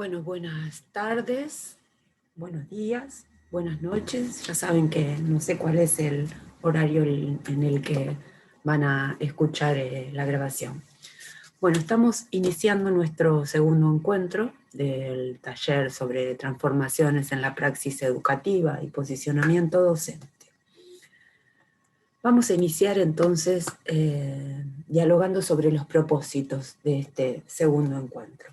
Bueno, buenas tardes, buenos días, buenas noches. Ya saben que no sé cuál es el horario en el que van a escuchar la grabación. Bueno, estamos iniciando nuestro segundo encuentro del taller sobre transformaciones en la praxis educativa y posicionamiento docente. Vamos a iniciar entonces dialogando sobre los propósitos de este segundo encuentro.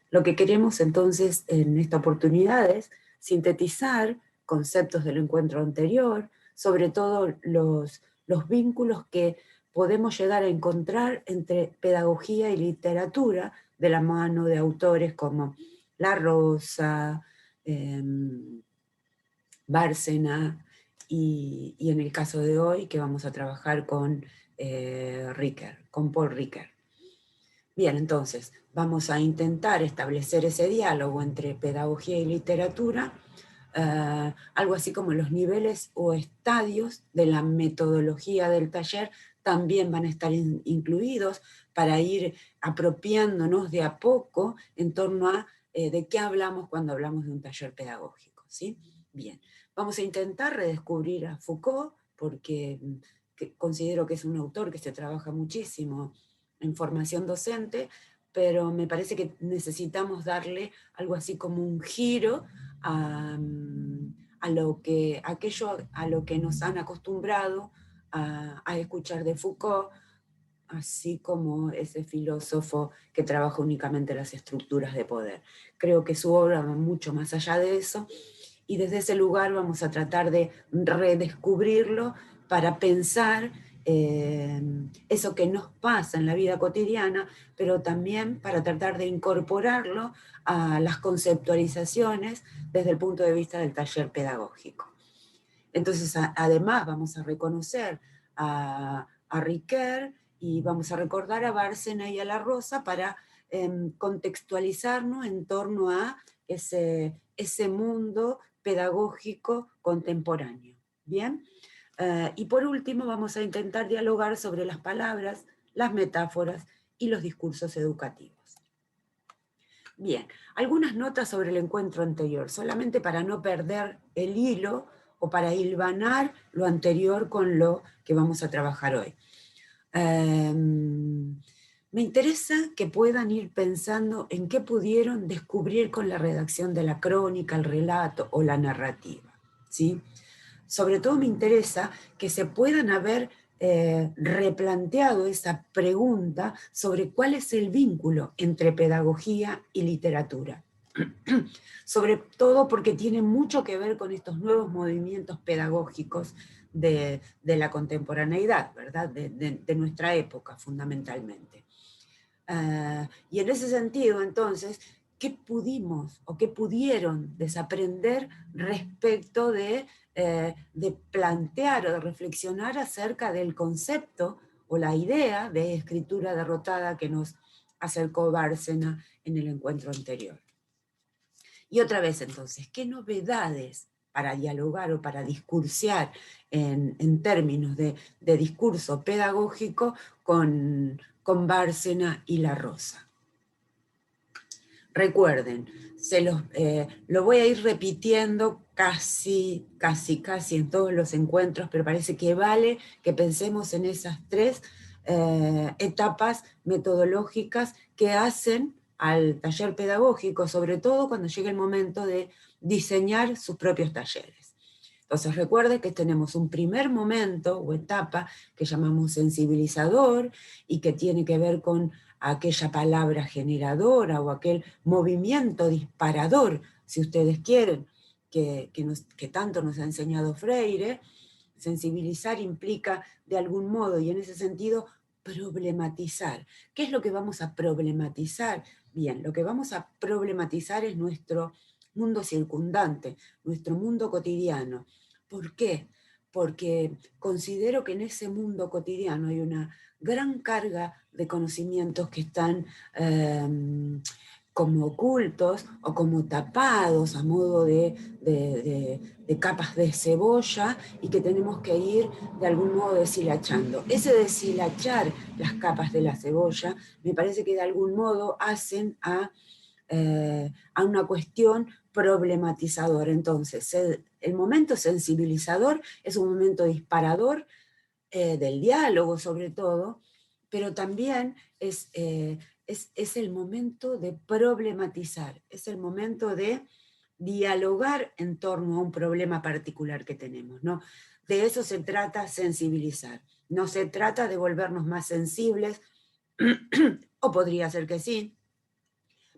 Lo que queremos entonces en esta oportunidad es sintetizar conceptos del encuentro anterior, sobre todo los vínculos que podemos llegar a encontrar entre pedagogía y literatura de la mano de autores como La Rosa, Bárcena, y en el caso de hoy que vamos a trabajar con Ricoeur, con Paul Ricoeur. Bien, entonces vamos a intentar establecer ese diálogo entre pedagogía y literatura, algo así como los niveles o estadios de la metodología del taller también van a estar incluidos para ir apropiándonos de a poco en torno a de qué hablamos cuando hablamos de un taller pedagógico, ¿sí? Bien, vamos a intentar redescubrir a Foucault porque considero que es un autor que se trabaja muchísimo en formación docente, pero me parece que necesitamos darle algo así como un giro a lo que, aquello a lo que nos han acostumbrado a escuchar de Foucault, así como ese filósofo que trabaja únicamente las estructuras de poder. Creo que su obra va mucho más allá de eso, y desde ese lugar vamos a tratar de redescubrirlo para pensar eso que nos pasa en la vida cotidiana, pero también para tratar de incorporarlo a las conceptualizaciones desde el punto de vista del taller pedagógico. Entonces, además vamos a reconocer a Ricoeur y vamos a recordar a Bárcena y a La Rosa para contextualizarnos en torno a ese mundo pedagógico contemporáneo. ¿Bien? Y por último vamos a intentar dialogar sobre las palabras, las metáforas y los discursos educativos. Bien, algunas notas sobre el encuentro anterior, solamente para no perder el hilo o para hilvanar lo anterior con lo que vamos a trabajar hoy. Me interesa que puedan ir pensando en qué pudieron descubrir con la redacción de la crónica, el relato o la narrativa, ¿sí? Sobre todo me interesa que se puedan haber replanteado esa pregunta sobre cuál es el vínculo entre pedagogía y literatura. Sobre todo porque tiene mucho que ver con estos nuevos movimientos pedagógicos de la contemporaneidad, ¿verdad? De nuestra época, fundamentalmente. Y en ese sentido, entonces, ¿qué pudimos o qué pudieron desaprender respecto de plantear o de reflexionar acerca del concepto o la idea de escritura derrotada que nos acercó Bárcena en el encuentro anterior? Y otra vez, entonces, ¿qué novedades para dialogar o para discursiar en términos de discurso pedagógico con Bárcena y La Rosa? Recuerden, lo voy a ir repitiendo casi en todos los encuentros, pero parece que vale que pensemos en esas tres etapas metodológicas que hacen al taller pedagógico, sobre todo cuando llega el momento de diseñar sus propios talleres. Entonces recuerde que tenemos un primer momento o etapa que llamamos sensibilizador y que tiene que ver con aquella palabra generadora o aquel movimiento disparador, si ustedes quieren, que tanto nos ha enseñado Freire. Sensibilizar implica de algún modo, y en ese sentido, problematizar. ¿Qué es lo que vamos a problematizar? Bien, lo que vamos a problematizar es nuestro mundo circundante, nuestro mundo cotidiano. ¿Por qué? Porque considero que en ese mundo cotidiano hay una gran carga de conocimientos que están como ocultos o como tapados a modo de capas de cebolla y que tenemos que ir de algún modo deshilachando. Ese deshilachar las capas de la cebolla me parece que de algún modo hacen a a una cuestión problematizadora. Entonces, el momento sensibilizador es un momento disparador del diálogo sobre todo, pero también es el momento de problematizar, es el momento de dialogar en torno a un problema particular que tenemos, ¿no? De eso se trata sensibilizar. No se trata de volvernos más sensibles, o podría ser que sí,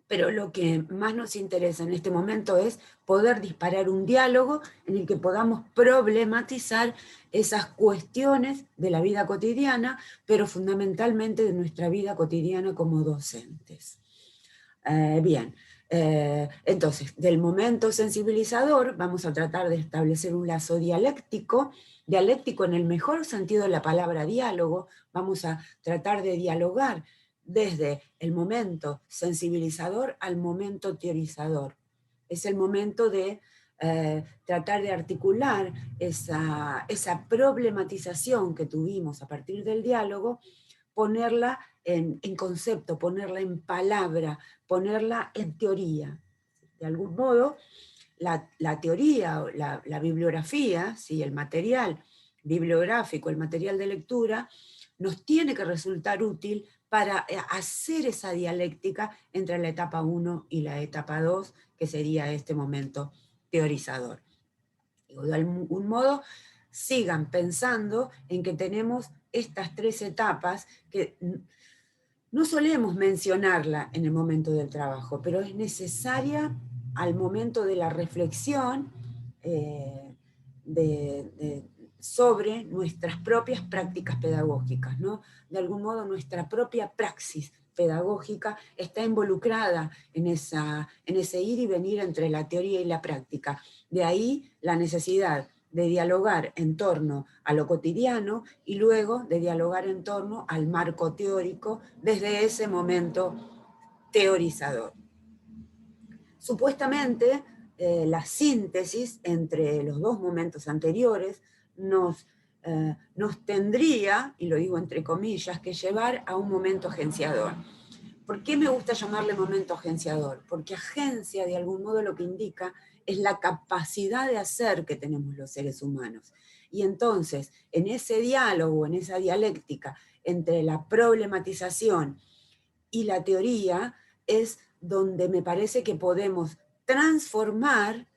pero lo que más nos interesa en este momento es poder disparar un diálogo en el que podamos problematizar esas cuestiones de la vida cotidiana, pero fundamentalmente de nuestra vida cotidiana como docentes. Bien, entonces, del momento sensibilizador vamos a tratar de establecer un lazo dialéctico en el mejor sentido de la palabra diálogo. Vamos a tratar de dialogar desde el momento sensibilizador al momento teorizador. Es el momento de tratar de articular esa problematización que tuvimos a partir del diálogo, ponerla en concepto, ponerla en palabra, ponerla en teoría. De algún modo, la teoría, la bibliografía, ¿sí? El material bibliográfico, el material de lectura, nos tiene que resultar útil para hacer esa dialéctica entre la etapa 1 y la etapa 2, que sería este momento teorizador. De algún modo, sigan pensando en que tenemos estas 3 etapas que no solemos mencionarla en el momento del trabajo, pero es necesaria al momento de la reflexión sobre nuestras propias prácticas pedagógicas, ¿no? De algún modo nuestra propia praxis pedagógica está involucrada en ese ir y venir entre la teoría y la práctica. De ahí la necesidad de dialogar en torno a lo cotidiano y luego de dialogar en torno al marco teórico desde ese momento teorizador. Supuestamente, la síntesis entre los 2 momentos anteriores nos tendría, y lo digo entre comillas, que llevar a un momento agenciador. ¿Por qué me gusta llamarle momento agenciador? Porque agencia, de algún modo, lo que indica es la capacidad de hacer que tenemos los seres humanos. Y entonces, en ese diálogo, en esa dialéctica entre la problematización y la teoría, es donde me parece que podemos transformar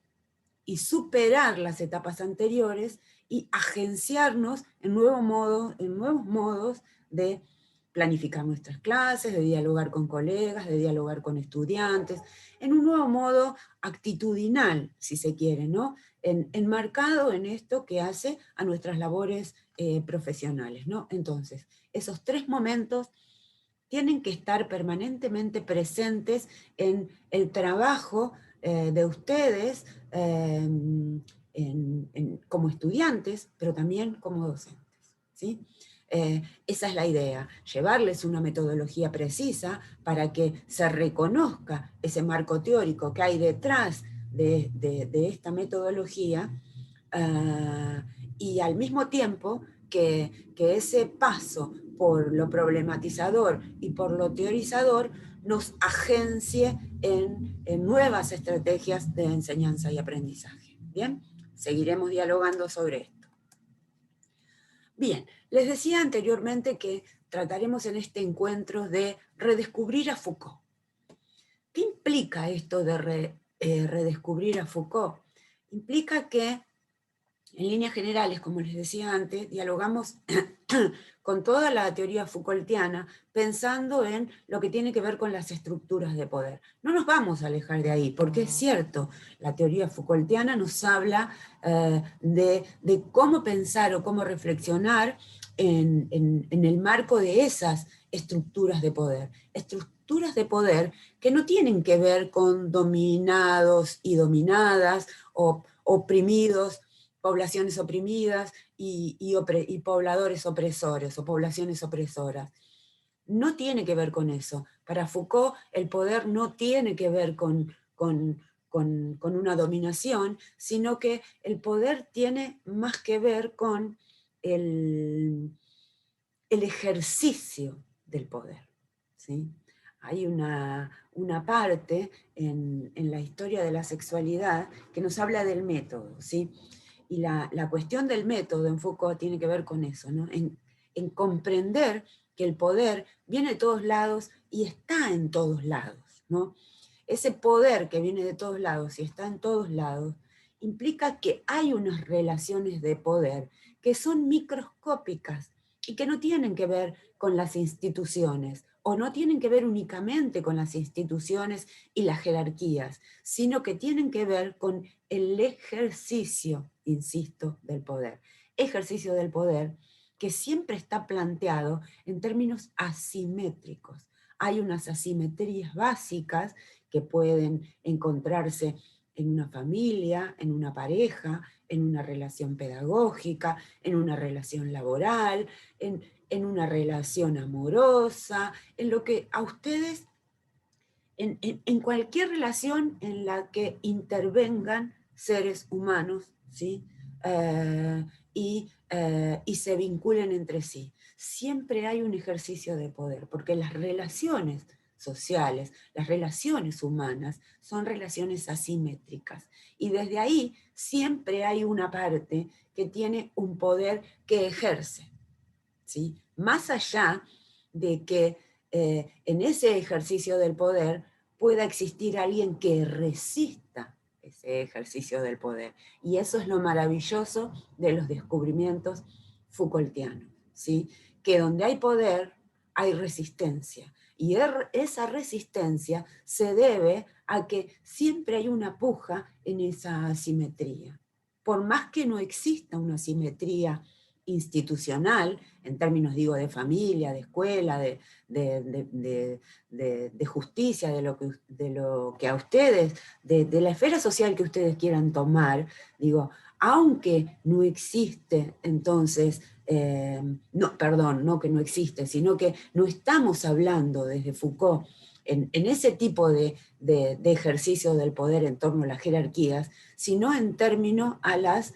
y superar las etapas anteriores y agenciarnos en nuevos modos de planificar nuestras clases, de dialogar con colegas, de dialogar con estudiantes, en un nuevo modo actitudinal, si se quiere, ¿no? Enmarcado en esto que hace a nuestras labores profesionales, ¿no? Entonces, esos 3 momentos tienen que estar permanentemente presentes en el trabajo de ustedes como estudiantes, pero también como docentes, ¿sí? Esa es la idea, llevarles una metodología precisa para que se reconozca ese marco teórico que hay detrás de esta metodología, y al mismo tiempo que ese paso por lo problematizador y por lo teorizador nos agencie en nuevas estrategias de enseñanza y aprendizaje. ¿Bien? Seguiremos dialogando sobre esto. Bien, les decía anteriormente que trataremos en este encuentro de redescubrir a Foucault. ¿Qué implica esto de redescubrir a Foucault? Implica que, en líneas generales, como les decía antes, dialogamos con toda la teoría Foucaultiana, pensando en lo que tiene que ver con las estructuras de poder. No nos vamos a alejar de ahí, porque es cierto, la teoría Foucaultiana nos habla de cómo pensar o cómo reflexionar en el marco de esas estructuras de poder. Estructuras de poder que no tienen que ver con dominados y dominadas, o oprimidos, poblaciones oprimidas y pobladores opresores o poblaciones opresoras. No tiene que ver con eso. Para Foucault el poder no tiene que ver con una dominación, sino que el poder tiene más que ver con el ejercicio del poder, ¿sí? hay una parte en la historia de la sexualidad que nos habla del método, ¿sí? Y la cuestión del método en Foucault tiene que ver con eso, ¿no? En comprender que el poder viene de todos lados y está en todos lados, ¿no? Ese poder que viene de todos lados y está en todos lados implica que hay unas relaciones de poder que son microscópicas y que no tienen que ver con las instituciones, o no tienen que ver únicamente con las instituciones y las jerarquías, sino que tienen que ver con el ejercicio, insisto, del poder. Ejercicio del poder que siempre está planteado en términos asimétricos. Hay unas asimetrías básicas que pueden encontrarse en una familia, en una pareja, en una relación pedagógica, en una relación laboral, en una relación amorosa, en lo que a ustedes, en cualquier relación en la que intervengan seres humanos, ¿sí? Y se vinculen entre sí. Siempre hay un ejercicio de poder, porque las relaciones sociales, las relaciones humanas, son relaciones asimétricas. Y desde ahí siempre hay una parte que tiene un poder que ejerce, ¿sí? Más allá de que en ese ejercicio del poder pueda existir alguien que resista ese ejercicio del poder. Y eso es lo maravilloso de los descubrimientos Foucaultianos, ¿sí? Que donde hay poder hay resistencia. Y esa resistencia se debe a que siempre hay una puja en esa asimetría. Por más que no exista una asimetría institucional, en términos, digo, de familia, de escuela, de justicia, de lo que a ustedes, de la esfera social que ustedes quieran tomar, digo, aunque no existe, entonces, no, perdón, no que no existe, sino que no estamos hablando desde Foucault en ese tipo de ejercicio del poder en torno a las jerarquías, sino en términos a las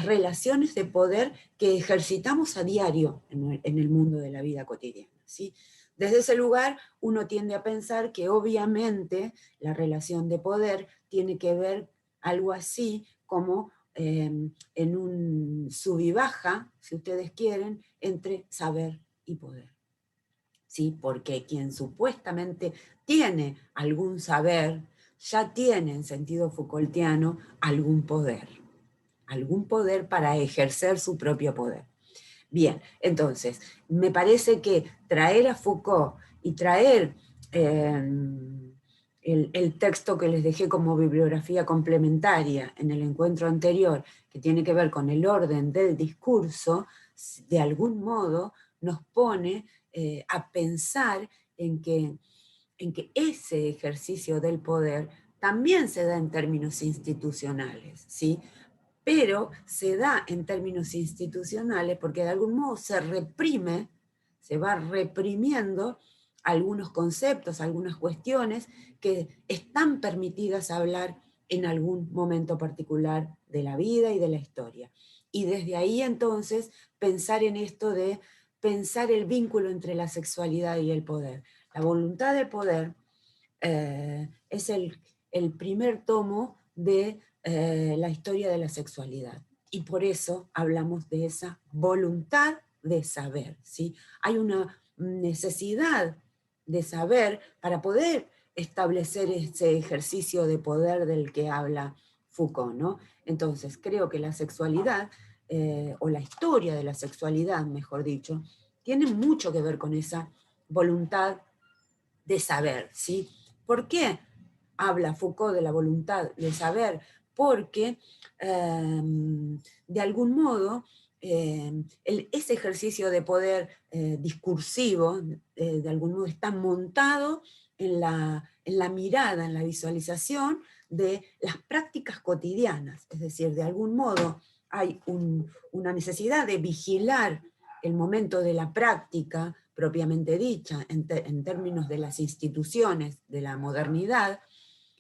relaciones de poder que ejercitamos a diario en el mundo de la vida cotidiana, ¿sí? Desde ese lugar uno tiende a pensar que obviamente la relación de poder tiene que ver algo así como en un sub y baja, si ustedes quieren, entre saber y poder, ¿sí? Porque quien supuestamente tiene algún saber, ya tiene en sentido Foucaultiano algún poder para ejercer su propio poder. Bien, entonces, me parece que traer a Foucault y traer el texto que les dejé como bibliografía complementaria en el encuentro anterior, que tiene que ver con el orden del discurso, de algún modo nos pone a pensar en que ese ejercicio del poder también se da en términos institucionales, ¿sí? Pero se da en términos institucionales porque de algún modo se reprime, se va reprimiendo algunos conceptos, algunas cuestiones que están permitidas hablar en algún momento particular de la vida y de la historia. Y desde ahí entonces pensar en esto de pensar el vínculo entre la sexualidad y el poder. La voluntad de poder es el primer tomo de la historia de la sexualidad. Y por eso hablamos de esa voluntad de saber, ¿sí? Hay una necesidad de saber para poder establecer ese ejercicio de poder del que habla Foucault, ¿no? Entonces, creo que la sexualidad, o la historia de la sexualidad, mejor dicho, tiene mucho que ver con esa voluntad de saber, ¿sí? ¿Por qué habla Foucault de la voluntad de saber? Porque de algún modo ese ejercicio de poder discursivo de algún modo está montado en la mirada, en la visualización de las prácticas cotidianas, es decir, de algún modo hay una necesidad de vigilar el momento de la práctica propiamente dicha, en términos de las instituciones de la modernidad,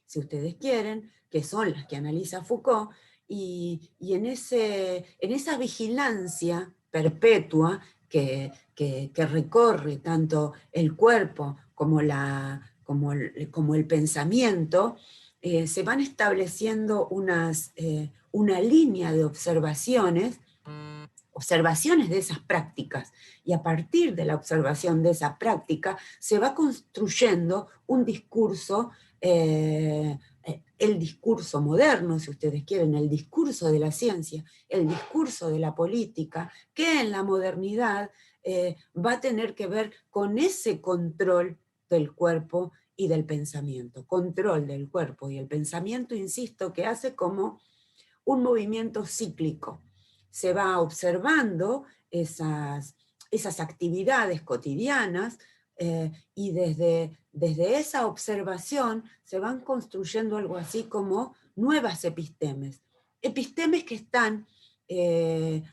si ustedes quieren, que son las que analiza Foucault, y en esa vigilancia perpetua que recorre tanto el cuerpo como el pensamiento, se van estableciendo una línea de observaciones de esas prácticas, y a partir de la observación de esa práctica se va construyendo un discurso, el discurso moderno, si ustedes quieren, el discurso de la ciencia, el discurso de la política, que en la modernidad va a tener que ver con ese control del cuerpo y del pensamiento, control del cuerpo y el pensamiento, insisto, que hace como un movimiento cíclico. Se va observando esas actividades cotidianas, y desde esa observación se van construyendo algo así como nuevas epistemes. Epistemes que están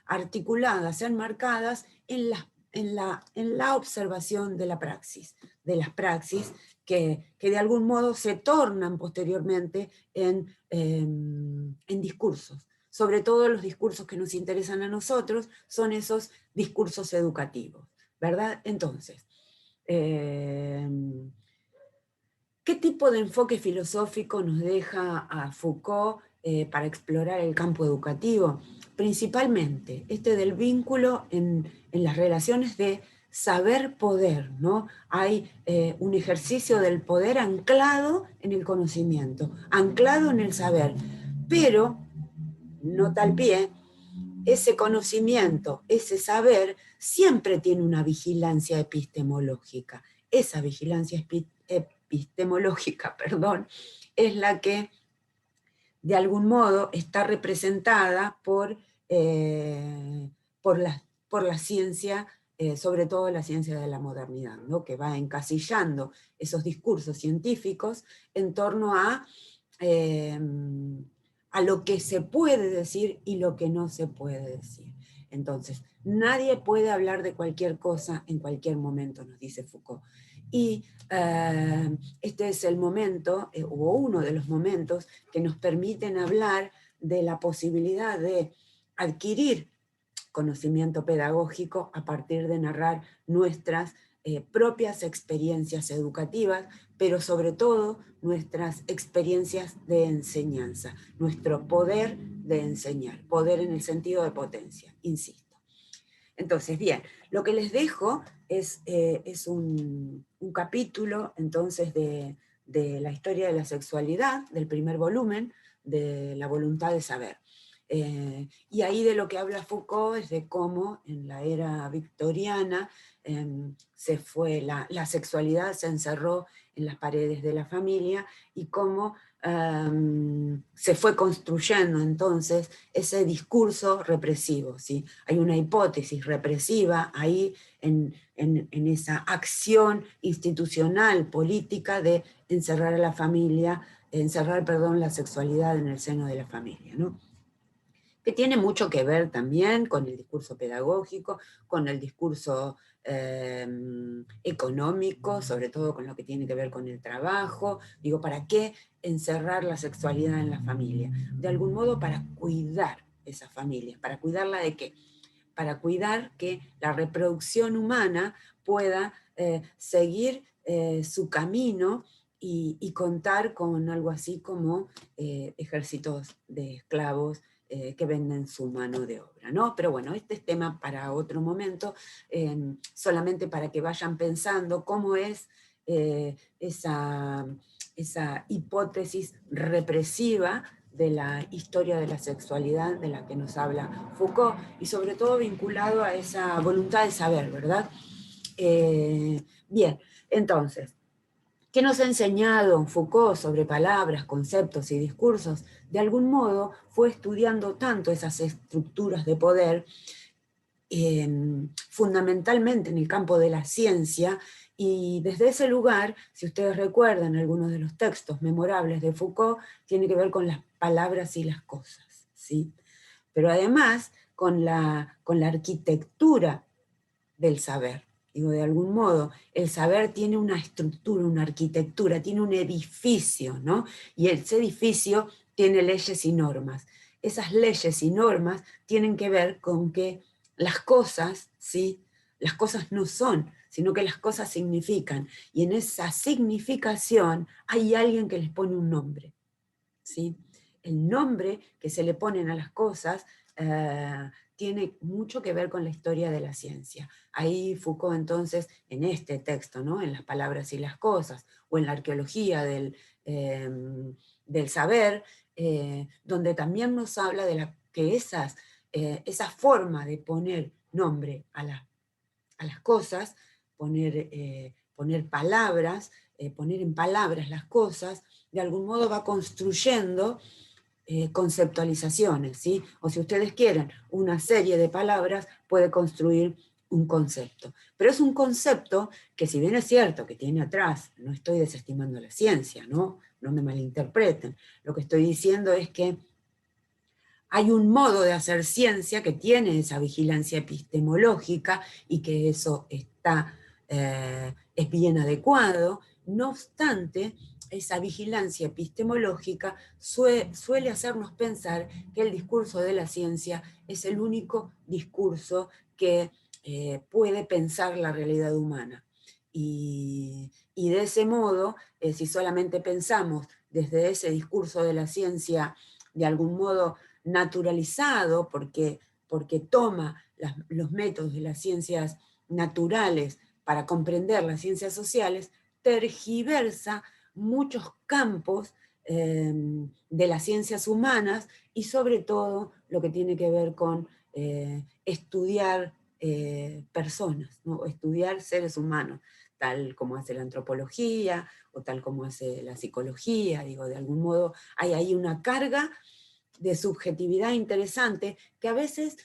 articuladas, enmarcadas en la observación de la praxis, de las praxis que de algún modo se tornan posteriormente en discursos. Sobre todo los discursos que nos interesan a nosotros son esos discursos educativos, ¿verdad? Entonces, ¿qué tipo de enfoque filosófico nos deja a Foucault para explorar el campo educativo? Principalmente del vínculo en las relaciones de saber-poder, ¿no? Hay un ejercicio del poder anclado en el conocimiento, anclado en el saber, pero, nota al pie, ese conocimiento, ese saber, siempre tiene una vigilancia epistemológica. Esa vigilancia epistemológica, es la que de algún modo está representada por la ciencia, sobre todo la ciencia de la modernidad, ¿no? Que va encasillando esos discursos científicos en torno a lo que se puede decir y lo que no se puede decir. Entonces, nadie puede hablar de cualquier cosa en cualquier momento, nos dice Foucault. Y este es el momento, o uno de los momentos, que nos permiten hablar de la posibilidad de adquirir conocimiento pedagógico a partir de narrar nuestras propias experiencias educativas, pero sobre todo nuestras experiencias de enseñanza, nuestro poder de enseñar, poder en el sentido de potencia, insisto. Entonces, bien, lo que les dejo es un capítulo entonces de la historia de la sexualidad, del primer volumen, de la voluntad de saber. Y ahí de lo que habla Foucault es de cómo en la era victoriana la sexualidad se encerró en las paredes de la familia, y cómo se fue construyendo entonces ese discurso represivo, ¿sí? Hay una hipótesis represiva ahí en esa acción institucional, política, de encerrar la sexualidad en el seno de la familia, ¿no? Que tiene mucho que ver también con el discurso pedagógico, con el discurso económico, sobre todo con lo que tiene que ver con el trabajo. Digo, ¿para qué encerrar la sexualidad en la familia? De algún modo para cuidar esa familia. ¿Para cuidarla de qué? Para cuidar que la reproducción humana pueda seguir su camino y contar con algo así como ejércitos de esclavos que venden su mano de obra, ¿no? Pero bueno, este es tema para otro momento, solamente para que vayan pensando cómo es esa hipótesis represiva de la historia de la sexualidad de la que nos habla Foucault, y sobre todo vinculado a esa voluntad de saber, ¿verdad? Bien, entonces, ¿qué nos ha enseñado Foucault sobre palabras, conceptos y discursos? De algún modo fue estudiando tanto esas estructuras de poder, fundamentalmente en el campo de la ciencia, y desde ese lugar, si ustedes recuerdan algunos de los textos memorables de Foucault, tiene que ver con las palabras y las cosas, ¿sí? Pero además con la arquitectura del saber. Digo, de algún modo, el saber tiene una estructura, una arquitectura, tiene un edificio, ¿no? Y ese edificio tiene leyes y normas. Esas leyes y normas tienen que ver con que las cosas, ¿sí? las cosas no son, sino que las cosas significan. Y en esa significación hay alguien que les pone un nombre, ¿sí? El nombre que se le ponen a las cosas tiene mucho que ver con la historia de la ciencia. Ahí Foucault entonces, en este texto, ¿no? En las palabras y las cosas, o en la arqueología del saber, donde también nos habla de que esa forma de poner nombre a las cosas, poner palabras, poner en palabras las cosas, de algún modo va construyendo conceptualizaciones, ¿sí? O si ustedes quieren, una serie de palabras puede construir un concepto. Pero es un concepto que, si bien es cierto que tiene atrás, no estoy desestimando la ciencia, ¿no? No me malinterpreten. Lo que estoy diciendo es que hay un modo de hacer ciencia que tiene esa vigilancia epistemológica y que eso es bien adecuado. No obstante, esa vigilancia epistemológica suele hacernos pensar que el discurso de la ciencia es el único discurso que puede pensar la realidad humana. Y de ese modo, si solamente pensamos desde ese discurso de la ciencia, de algún modo naturalizado, porque toma los métodos de las ciencias naturales para comprender las ciencias sociales, tergiversa muchos campos de las ciencias humanas y sobre todo lo que tiene que ver con estudiar personas, ¿no? Estudiar seres humanos, tal como hace la antropología o tal como hace la psicología. Digo, de algún modo hay ahí una carga de subjetividad interesante que a veces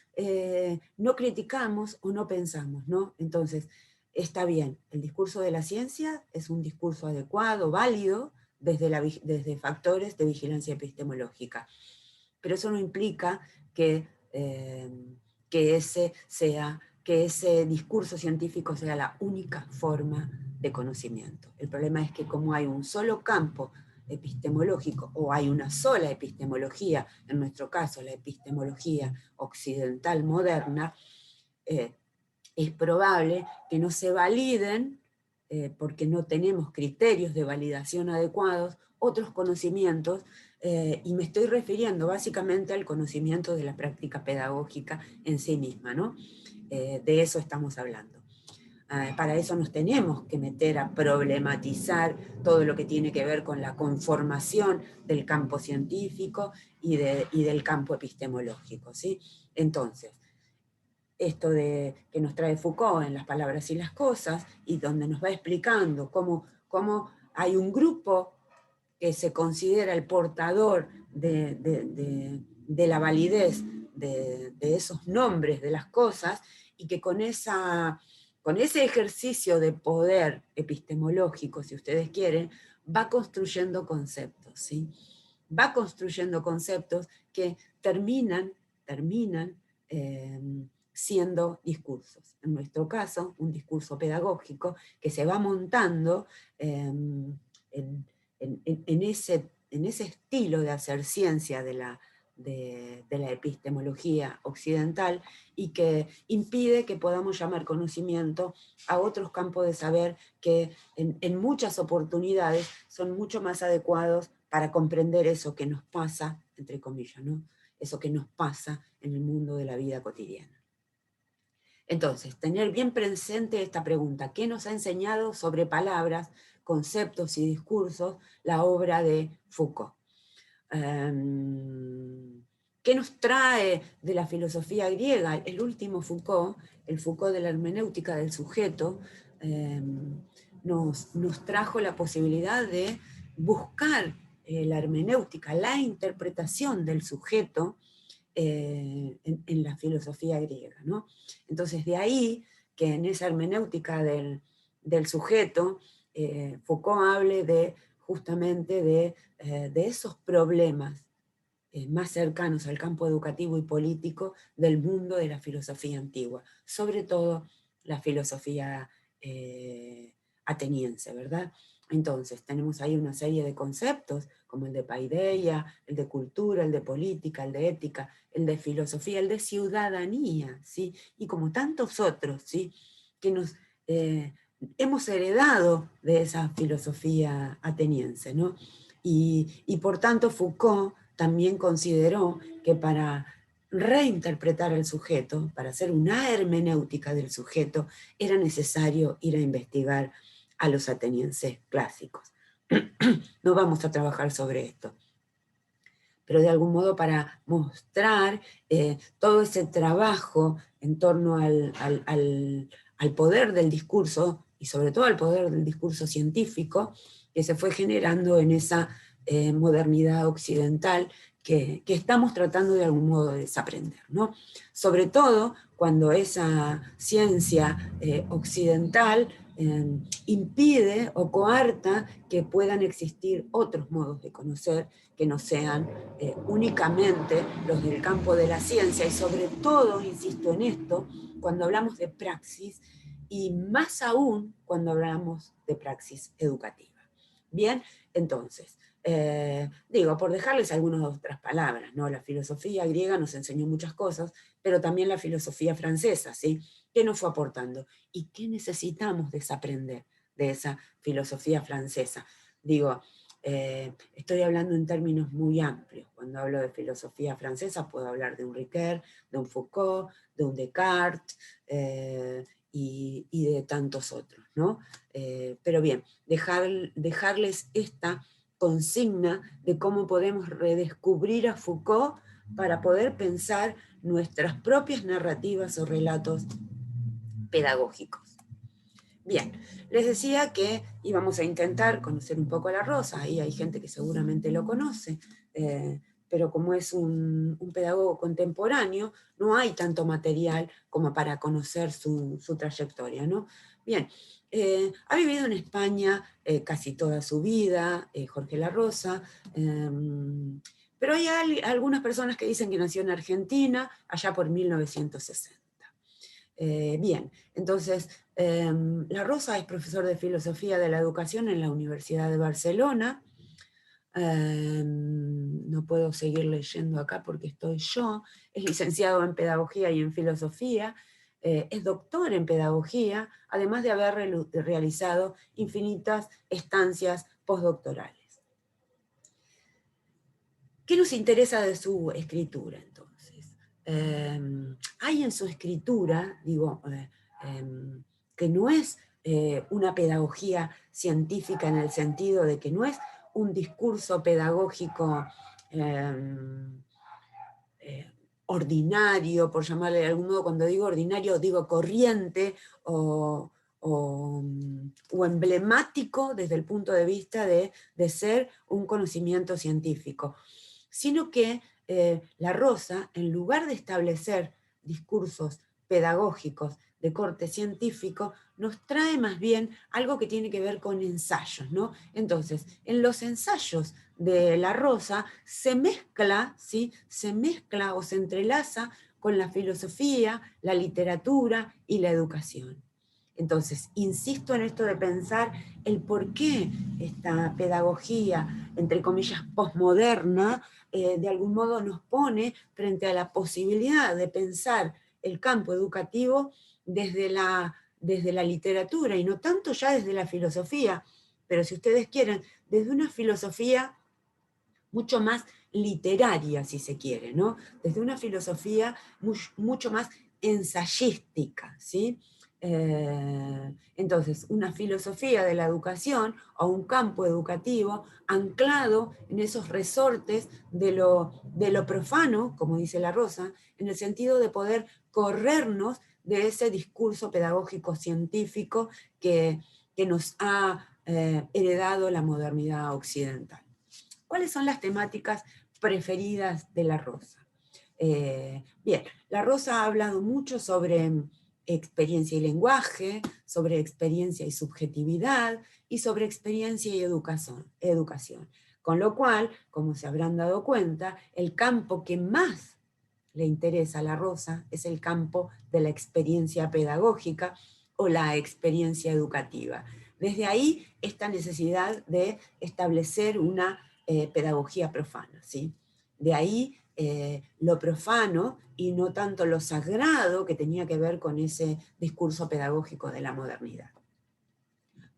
no criticamos o no pensamos, ¿no? Entonces, está bien, el discurso de la ciencia es un discurso adecuado, válido, desde factores de vigilancia epistemológica, pero eso no implica eh, que ese discurso científico sea la única forma de conocimiento. El problema es que como hay un solo campo epistemológico, o hay una sola epistemología, en nuestro caso la epistemología occidental moderna, eh, es probable que no se validen, porque no tenemos criterios de validación adecuados, otros conocimientos, y me estoy refiriendo básicamente al conocimiento de la práctica pedagógica en sí misma, ¿no? De eso estamos hablando. Para eso nos tenemos que meter a problematizar todo lo que tiene que ver con la conformación del campo científico y del campo epistemológico, ¿sí? Entonces, esto que nos trae Foucault en Las palabras y las cosas, y donde nos va explicando cómo hay un grupo que se considera el portador de la validez de esos nombres de las cosas, y que con ese ejercicio de poder epistemológico, si ustedes quieren, va construyendo conceptos, ¿sí? Va construyendo conceptos que terminan eh, siendo discursos. En nuestro caso, un discurso pedagógico que se va montando en ese estilo de hacer ciencia de la epistemología occidental, y que impide que podamos llamar conocimiento a otros campos de saber que en muchas oportunidades son mucho más adecuados para comprender eso que nos pasa, entre comillas, ¿no? Eso que nos pasa en el mundo de la vida cotidiana. Entonces, tener bien presente esta pregunta: ¿qué nos ha enseñado sobre palabras, conceptos y discursos la obra de Foucault? ¿Qué nos trae de la filosofía griega? El último Foucault, el Foucault de la hermenéutica del sujeto, nos trajo la posibilidad de buscar la hermenéutica, la interpretación del sujeto en la filosofía griega, ¿no? Entonces, de ahí que en esa hermenéutica del sujeto, Foucault hable justamente de esos problemas más cercanos al campo educativo y político del mundo de la filosofía antigua, sobre todo la filosofía ateniense, ¿verdad? Entonces, tenemos ahí una serie de conceptos, como el de paideia, el de cultura, el de política, el de ética, el de filosofía, el de ciudadanía, ¿sí? Y como tantos otros, ¿sí? que nos hemos heredado de esa filosofía ateniense, ¿no? Y por tanto Foucault también consideró que para reinterpretar al sujeto, para hacer una hermenéutica del sujeto, era necesario ir a investigar a los atenienses clásicos. No vamos a trabajar sobre esto, pero de algún modo para mostrar todo ese trabajo en torno al poder del discurso, y sobre todo al poder del discurso científico, que se fue generando en esa modernidad occidental que estamos tratando de algún modo de desaprender, ¿no? Sobre todo cuando esa ciencia occidental impide o coarta que puedan existir otros modos de conocer que no sean únicamente los del campo de la ciencia, y sobre todo, insisto en esto, cuando hablamos de praxis, y más aún cuando hablamos de praxis educativa. Bien, entonces, digo, por dejarles algunas otras palabras, ¿no? La filosofía griega nos enseñó muchas cosas, pero también la filosofía francesa, ¿sí? ¿Qué nos fue aportando? ¿Y qué necesitamos desaprender de esa filosofía francesa? Digo, estoy hablando en términos muy amplios. Cuando hablo de filosofía francesa puedo hablar de un Ricoeur, de un Foucault, de un Descartes, y de tantos otros, ¿no? Pero bien, dejarles esta consigna de cómo podemos redescubrir a Foucault para poder pensar nuestras propias narrativas o relatos pedagógicos. Bien, les decía que íbamos a intentar conocer un poco a La Rosa, ahí hay gente que seguramente lo conoce, pero como es un pedagogo contemporáneo, no hay tanto material como para conocer su trayectoria, ¿no? Bien, ha vivido en España casi toda su vida, Jorge La Rosa, pero hay algunas personas que dicen que nació en Argentina, allá por 1960. Bien, entonces, La Rosa es profesor de Filosofía de la Educación en la Universidad de Barcelona. No puedo seguir leyendo acá porque estoy yo. Es licenciado en Pedagogía y en Filosofía. Es doctor en Pedagogía, además de haber realizado infinitas estancias postdoctorales. ¿Qué nos interesa de su escritura, entonces? Hay en su escritura, digo, que no es una pedagogía científica en el sentido de que no es un discurso pedagógico ordinario, por llamarle de algún modo. Cuando digo ordinario digo corriente o emblemático desde el punto de vista de ser un conocimiento científico, sino que La Rosa, en lugar de establecer discursos pedagógicos de corte científico, nos trae más bien algo que tiene que ver con ensayos, ¿no? Entonces, en los ensayos de La Rosa se mezcla, ¿sí? Se mezcla o se entrelaza con la filosofía, la literatura y la educación. Entonces, insisto en esto de pensar el por qué esta pedagogía, entre comillas, posmoderna, de algún modo nos pone frente a la posibilidad de pensar el campo educativo desde la literatura, y no tanto ya desde la filosofía, pero si ustedes quieren, desde una filosofía mucho más literaria, si se quiere, ¿no? Desde una filosofía mucho más ensayística, ¿sí? Entonces, una filosofía de la educación o un campo educativo anclado en esos resortes de lo profano, como dice La Rosa, en el sentido de poder corrernos de ese discurso pedagógico científico que nos ha heredado la modernidad occidental. ¿Cuáles son las temáticas preferidas de La Rosa? Bien, La Rosa ha hablado mucho sobre experiencia y lenguaje, sobre experiencia y subjetividad, y sobre experiencia y educación. Con lo cual, como se habrán dado cuenta, el campo que más le interesa a La Rosa es el campo de la experiencia pedagógica o la experiencia educativa. Desde ahí, esta necesidad de establecer una pedagogía profana, ¿sí? De ahí lo profano y no tanto lo sagrado que tenía que ver con ese discurso pedagógico de la modernidad.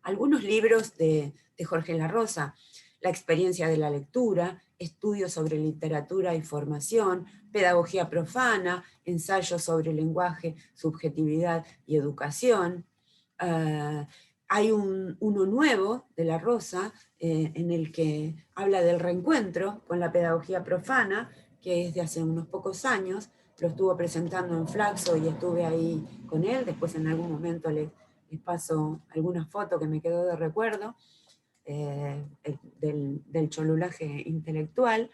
Algunos libros de Jorge La Rosa: La experiencia de la lectura, Estudios sobre literatura y formación, Pedagogía profana, Ensayos sobre lenguaje, subjetividad y educación. Hay uno nuevo de La Rosa en el que habla del reencuentro con la pedagogía profana, que es de hace unos pocos años. Lo estuvo presentando en Flaxo y estuve ahí con él. Después en algún momento les paso alguna foto que me quedó de recuerdo del cholulaje intelectual.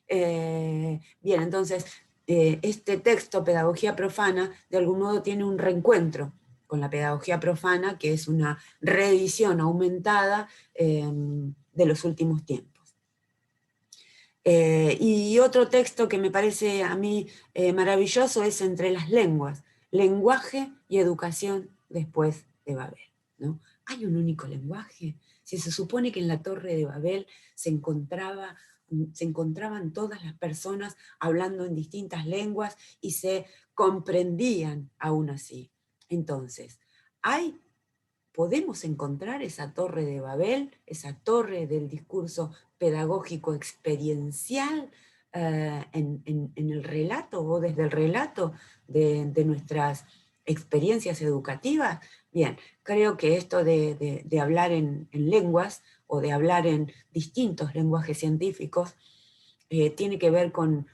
Bien, entonces, este texto, Pedagogía profana, de algún modo tiene un reencuentro con la pedagogía profana, que es una reedición aumentada de los últimos tiempos. Y otro texto que me parece a mí maravilloso es Entre las lenguas, lenguaje y educación después de Babel, ¿no? ¿Hay un único lenguaje? Si se supone que en la Torre de Babel se encontraban todas las personas hablando en distintas lenguas y se comprendían aún así. Entonces, ¿podemos encontrar esa Torre de Babel, esa torre del discurso pedagógico experiencial en el relato o desde el relato de nuestras experiencias educativas? Bien, creo que esto de hablar en lenguas o de hablar en distintos lenguajes científicos tiene que ver con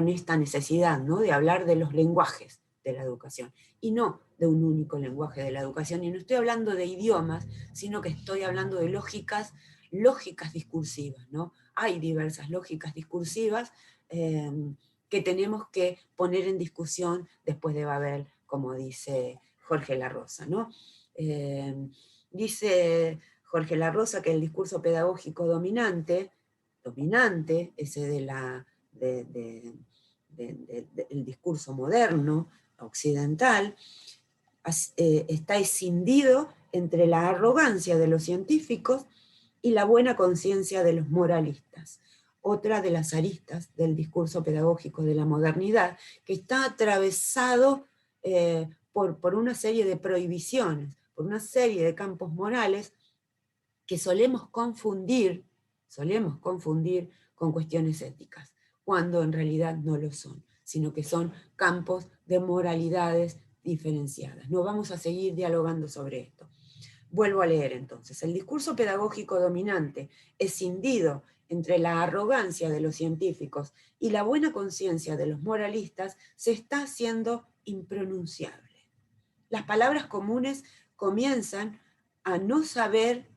esta necesidad, ¿no?, de hablar de los lenguajes de la educación, y no de un único lenguaje de la educación. Y no estoy hablando de idiomas, sino que estoy hablando de lógicas discursivas, ¿no? Hay diversas lógicas discursivas que tenemos que poner en discusión después de Babel, como dice Jorge La Rosa, ¿no? Dice Jorge La Rosa que el discurso pedagógico dominante, ese del discurso moderno, occidental, está escindido entre la arrogancia de los científicos y la buena conciencia de los moralistas. Otra de las aristas del discurso pedagógico de la modernidad, que está atravesado por una serie de prohibiciones, por una serie de campos morales que solemos confundir con cuestiones éticas, cuando en realidad no lo son, sino que son campos de moralidades diferenciadas. No vamos a seguir dialogando sobre esto. Vuelvo a leer entonces. El discurso pedagógico dominante, escindido entre la arrogancia de los científicos y la buena conciencia de los moralistas, se está haciendo impronunciable. Las palabras comunes comienzan a no saber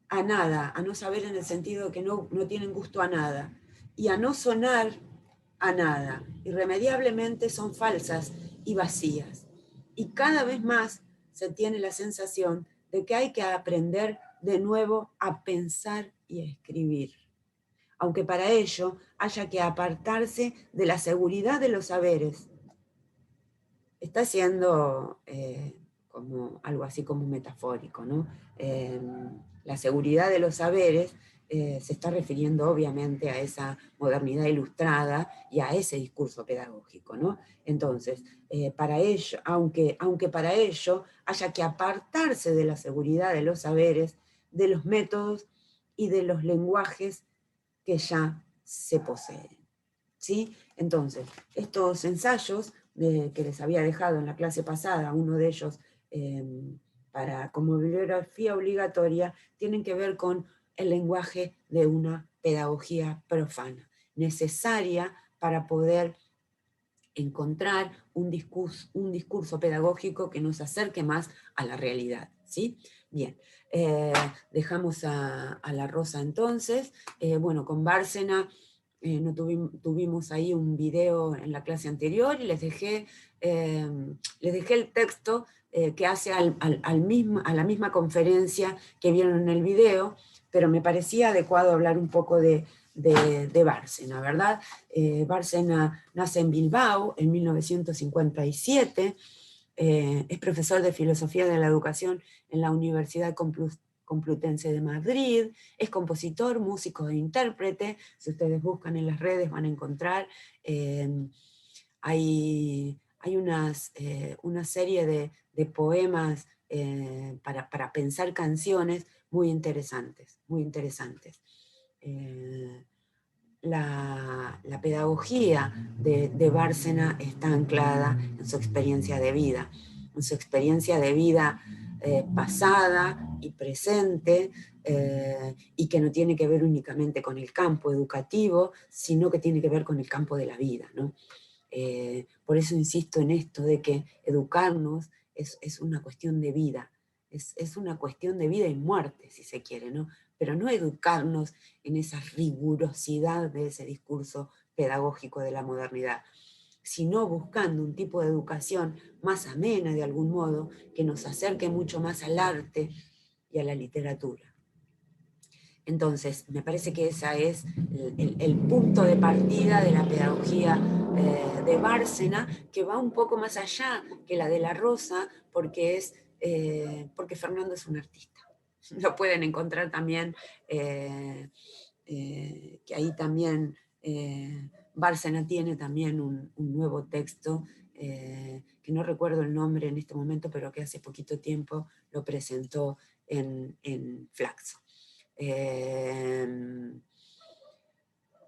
a nada, a no saber en el sentido de que no tienen gusto a nada, y a no sonar a nada. Irremediablemente son falsas y vacías. Y cada vez más se tiene la sensación de que hay que aprender de nuevo a pensar y a escribir, aunque para ello haya que apartarse de la seguridad de los saberes. Está siendo como algo así como metafórico, ¿no? La seguridad de los saberes se está refiriendo obviamente a esa modernidad ilustrada y a ese discurso pedagógico, ¿no? Entonces, para ello, aunque para ello haya que apartarse de la seguridad de los saberes, de los métodos y de los lenguajes que ya se poseen, ¿sí? Entonces, estos ensayos que les había dejado en la clase pasada, uno de ellos como bibliografía obligatoria, tienen que ver con el lenguaje de una pedagogía profana, necesaria para poder encontrar un discurso pedagógico que nos acerque más a la realidad, ¿sí? Bien, dejamos a La Rosa entonces. Bueno, con Bárcena no tuvimos ahí un video en la clase anterior y les dejé el texto que hace a la misma conferencia que vieron en el video, pero me parecía adecuado hablar un poco de Bárcena, ¿verdad? Bárcena nace en Bilbao en 1957, es profesor de Filosofía de la Educación en la Universidad Complutense de Madrid, es compositor, músico e intérprete. Si ustedes buscan en las redes van a encontrar, hay una serie de poemas para pensar canciones muy interesantes, muy interesantes. La pedagogía de Bárcena está anclada en su experiencia de vida, pasada y presente, y que no tiene que ver únicamente con el campo educativo, sino que tiene que ver con el campo de la vida, ¿no? Por eso insisto en esto de que educarnos es una cuestión de vida, es una cuestión de vida y muerte, si se quiere, ¿no? Pero no educarnos en esa rigurosidad de ese discurso pedagógico de la modernidad, sino buscando un tipo de educación más amena de algún modo, que nos acerque mucho más al arte y a la literatura. Entonces, me parece que ese es el punto de partida de la pedagogía de Bárcena, que va un poco más allá que la de La Rosa, porque Fernando es un artista. Lo pueden encontrar también, que ahí también Bárcena tiene también un nuevo texto, que no recuerdo el nombre en este momento, pero que hace poquito tiempo lo presentó en Flaxo.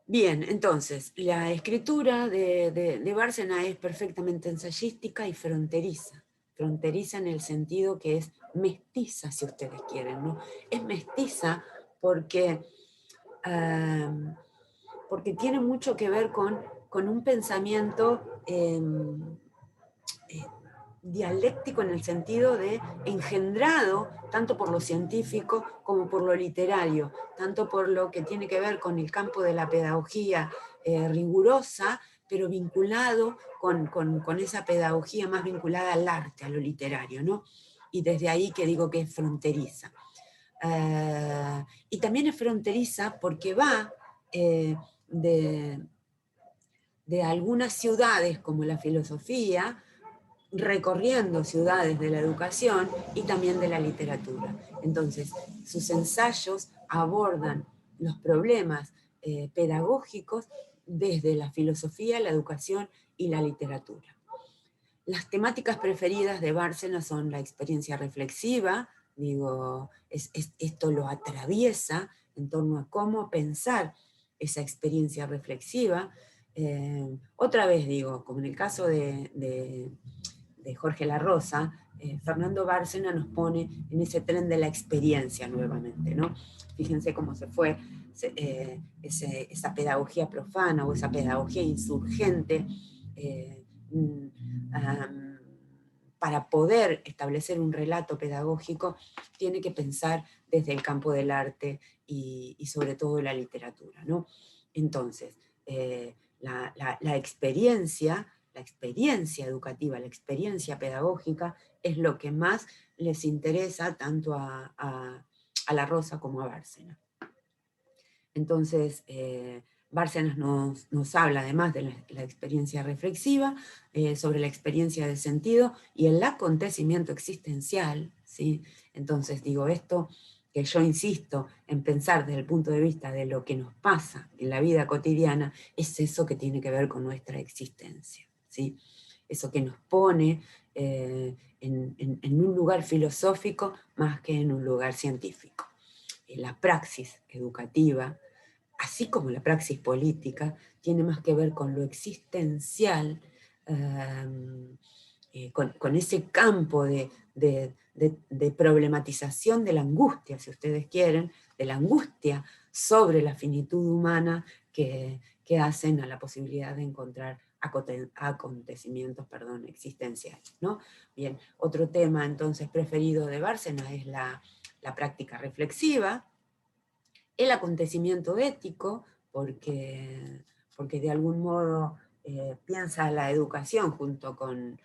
Bien, entonces, la escritura de Bárcena es perfectamente ensayística y fronteriza. Fronteriza en el sentido que es mestiza, si ustedes quieren, ¿no? Es mestiza porque, porque tiene mucho que ver con un pensamiento dialéctico, en el sentido de engendrado tanto por lo científico como por lo literario, tanto por lo que tiene que ver con el campo de la pedagogía rigurosa, pero vinculado con esa pedagogía más vinculada al arte, a lo literario, ¿no? Y desde ahí que digo que es fronteriza. Y también es fronteriza porque va de algunas ciudades como la filosofía, recorriendo ciudades de la educación y también de la literatura. Entonces, sus ensayos abordan los problemas pedagógicos desde la filosofía, la educación y la literatura. Las temáticas preferidas de Bárcena son la experiencia reflexiva, digo, esto lo atraviesa en torno a cómo pensar esa experiencia reflexiva. Otra vez digo, como en el caso de Jorge La Rosa, Fernando Bárcena nos pone en ese tren de la experiencia nuevamente, ¿no? Fíjense cómo se fue esa pedagogía profana o esa pedagogía insurgente, para poder establecer un relato pedagógico, tiene que pensar desde el campo del arte y sobre todo la literatura, ¿no? Entonces, la experiencia educativa, la experiencia pedagógica, es lo que más les interesa tanto a La Rosa como a Bárcena. Entonces, Bárcena nos habla además de la experiencia reflexiva, sobre la experiencia de sentido y el acontecimiento existencial, ¿sí? Entonces digo, esto que yo insisto en pensar desde el punto de vista de lo que nos pasa en la vida cotidiana, es eso que tiene que ver con nuestra existencia, ¿sí? Eso que nos pone en un lugar filosófico más que en un lugar científico. La praxis educativa, así como la praxis política, tiene más que ver con lo existencial, con ese campo de problematización de la angustia, si ustedes quieren, de la angustia sobre la finitud humana que hacen a la posibilidad de encontrar acontecimientos existenciales, ¿no? Bien, otro tema entonces preferido de Bárcena es la práctica reflexiva, el acontecimiento ético, porque de algún modo piensa la educación junto con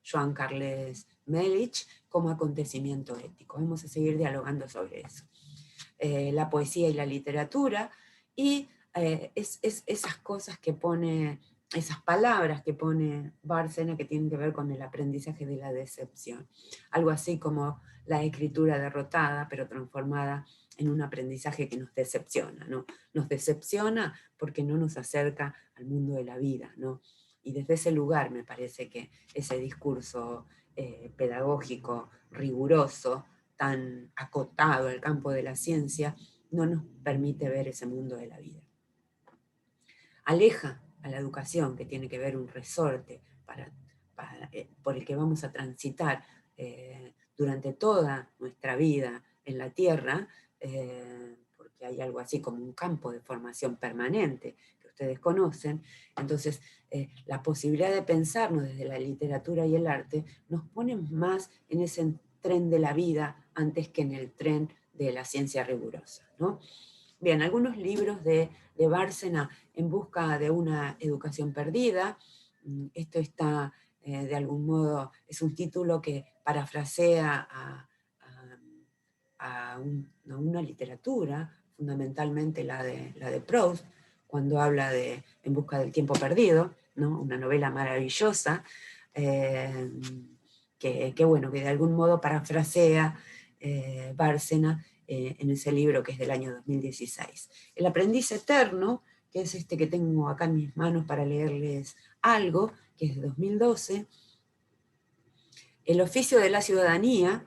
Joan Carles Melich como acontecimiento ético. Vamos a seguir dialogando sobre eso. La poesía y la literatura, y esas cosas que pone, esas palabras que pone Bárcena que tienen que ver con el aprendizaje de la decepción. Algo así como la escritura derrotada, pero transformada en un aprendizaje que nos decepciona, ¿no? Nos decepciona porque no nos acerca al mundo de la vida, ¿no? Y desde ese lugar me parece que ese discurso pedagógico, riguroso, tan acotado al campo de la ciencia, no nos permite ver ese mundo de la vida. Aleja a la educación, que tiene que ver un resorte por el que vamos a transitar durante toda nuestra vida en la Tierra, porque hay algo así como un campo de formación permanente que ustedes conocen. Entonces, la posibilidad de pensarnos desde la literatura y el arte nos pone más en ese tren de la vida antes que en el tren de la ciencia rigurosa, ¿no? Bien, algunos libros de Bárcena en busca de una educación perdida. Esto está, de algún modo, es un título que parafrasea a una literatura, fundamentalmente la de Proust, cuando habla de En busca del tiempo perdido, ¿no? Una novela maravillosa, que bueno, que de algún modo parafrasea Bárcena en ese libro que es del año 2016. El aprendiz eterno, que es este que tengo acá en mis manos para leerles algo, que es de 2012. El oficio de la ciudadanía,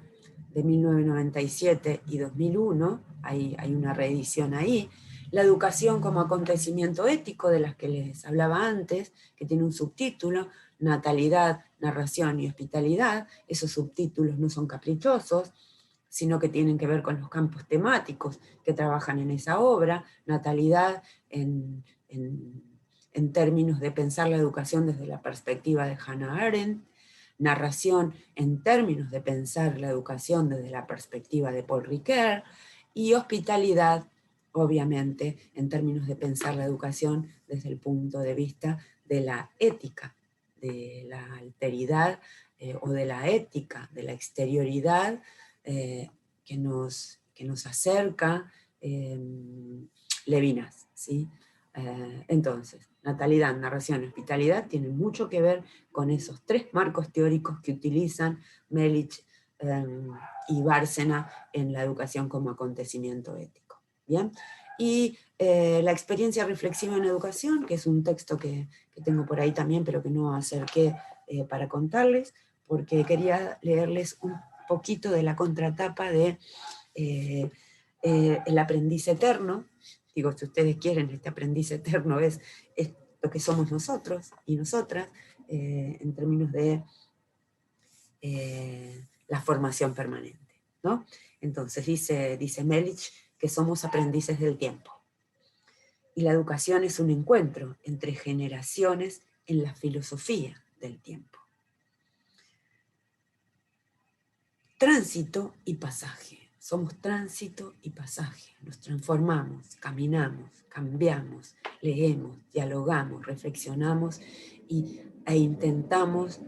de 1997 y 2001, hay una reedición ahí. La educación como acontecimiento ético, de las que les hablaba antes, que tiene un subtítulo, natalidad, narración y hospitalidad. Esos subtítulos no son caprichosos, sino que tienen que ver con los campos temáticos que trabajan en esa obra. Natalidad en términos de pensar la educación desde la perspectiva de Hannah Arendt, narración en términos de pensar la educación desde la perspectiva de Paul Ricoeur, y hospitalidad, obviamente, en términos de pensar la educación desde el punto de vista de la ética, de la alteridad o de la ética, de la exterioridad que nos acerca Levinas, ¿sí? Entonces, natalidad, narración y hospitalidad tienen mucho que ver con esos tres marcos teóricos que utilizan Melich y Bárcena en la educación como acontecimiento ético. ¿Bien? Y la experiencia reflexiva en educación, que es un texto que tengo por ahí también, pero que no acerqué para contarles, porque quería leerles un poquito de la contratapa de El aprendiz eterno. Digo, si ustedes quieren, este aprendiz eterno es lo que somos nosotros y nosotras, en términos de la formación permanente, ¿no? Entonces dice Melich que somos aprendices del tiempo. Y la educación es un encuentro entre generaciones en la filosofía del tiempo. Tránsito y pasaje. Somos tránsito y pasaje. Nos transformamos, caminamos, cambiamos, leemos, dialogamos, reflexionamos e intentamos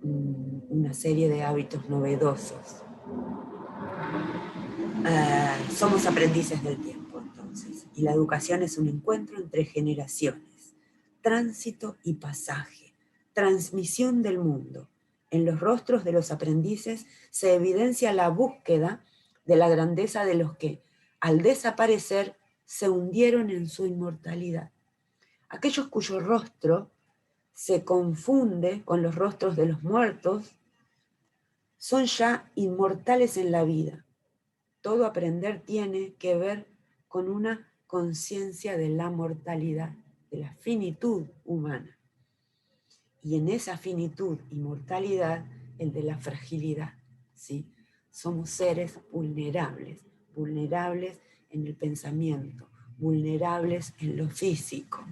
una serie de hábitos novedosos. Somos aprendices del tiempo, entonces. Y la educación es un encuentro entre generaciones. Tránsito y pasaje. Transmisión del mundo. En los rostros de los aprendices se evidencia la búsqueda de la grandeza de los que, al desaparecer, se hundieron en su inmortalidad. Aquellos cuyo rostro se confunde con los rostros de los muertos son ya inmortales en la vida. Todo aprender tiene que ver con una conciencia de la mortalidad, de la finitud humana. Y en esa finitud y mortalidad, el de la fragilidad, ¿sí? Somos seres vulnerables, vulnerables en el pensamiento, vulnerables en lo físico.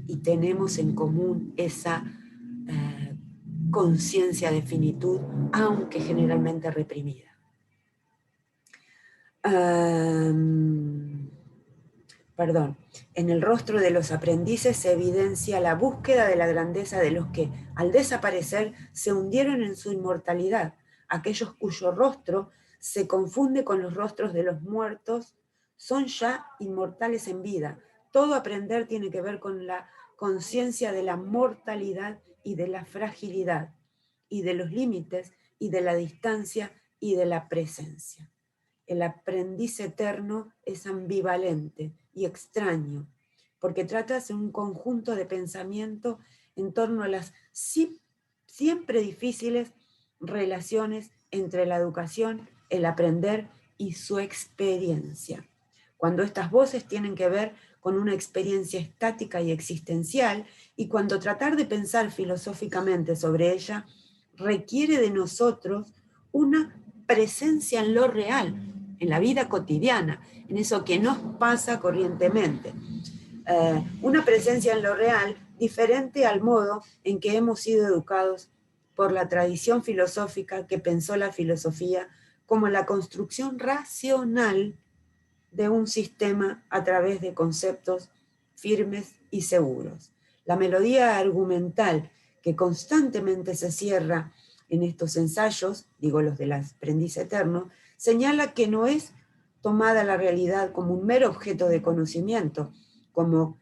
Y tenemos en común esa conciencia de finitud, aunque generalmente reprimida. En el rostro de los aprendices se evidencia la búsqueda de la grandeza de los que, al desaparecer, se hundieron en su inmortalidad, aquellos cuyo rostro se confunde con los rostros de los muertos, son ya inmortales en vida. Todo aprender tiene que ver con la conciencia de la mortalidad y de la fragilidad, y de los límites y de la distancia y de la presencia. El aprendiz eterno es ambivalente y extraño, porque trata de un conjunto de pensamiento en torno a las siempre difíciles relaciones entre la educación, el aprender y su experiencia. Cuando estas voces tienen que ver con una experiencia estática y existencial, y cuando tratar de pensar filosóficamente sobre ella requiere de nosotros una presencia en lo real, en la vida cotidiana, en eso que nos pasa corrientemente. Una presencia en lo real diferente al modo en que hemos sido educados por la tradición filosófica que pensó la filosofía como la construcción racional de un sistema a través de conceptos firmes y seguros. La melodía argumental que constantemente se cierra en estos ensayos, digo los del aprendiz eterno, señala que no es tomada la realidad como un mero objeto de conocimiento, como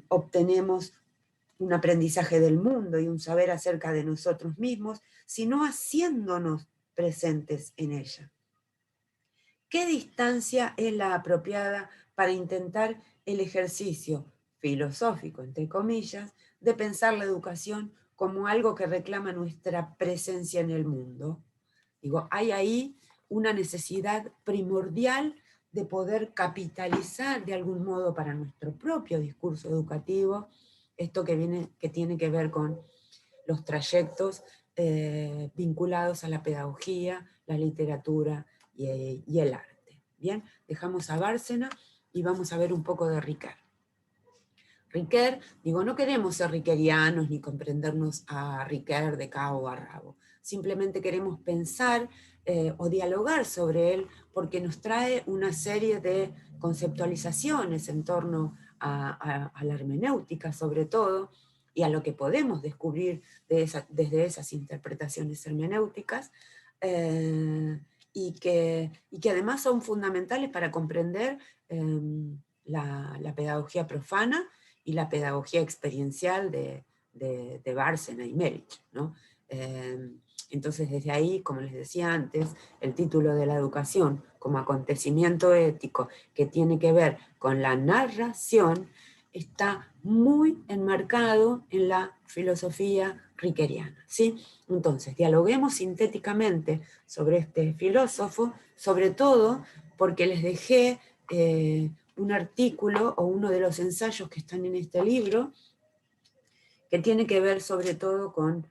obtenemos un aprendizaje del mundo y un saber acerca de nosotros mismos, sino haciéndonos presentes en ella. ¿Qué distancia es la apropiada para intentar el ejercicio filosófico, entre comillas, de pensar la educación como algo que reclama nuestra presencia en el mundo? Digo, hay ahí una necesidad primordial de poder capitalizar de algún modo para nuestro propio discurso educativo esto que tiene que ver con los trayectos vinculados a la pedagogía, la literatura y el arte. Bien, dejamos a Bárcena y vamos a ver un poco de Riquet. Riquet, digo, no queremos ser riquerianos ni comprendernos a Riquet de cabo a rabo. Simplemente queremos pensar o dialogar sobre él porque nos trae una serie de conceptualizaciones en torno a la hermenéutica sobre todo, y a lo que podemos descubrir desde esas interpretaciones hermenéuticas, y que además son fundamentales para comprender la pedagogía profana y la pedagogía experiencial de Bárcena y Meric, ¿no? Entonces desde ahí, como les decía antes, el título de la educación como acontecimiento ético que tiene que ver con la narración está muy enmarcado en la filosofía riqueriana, ¿sí? Entonces, dialoguemos sintéticamente sobre este filósofo, sobre todo porque les dejé un artículo o uno de los ensayos que están en este libro, que tiene que ver sobre todo con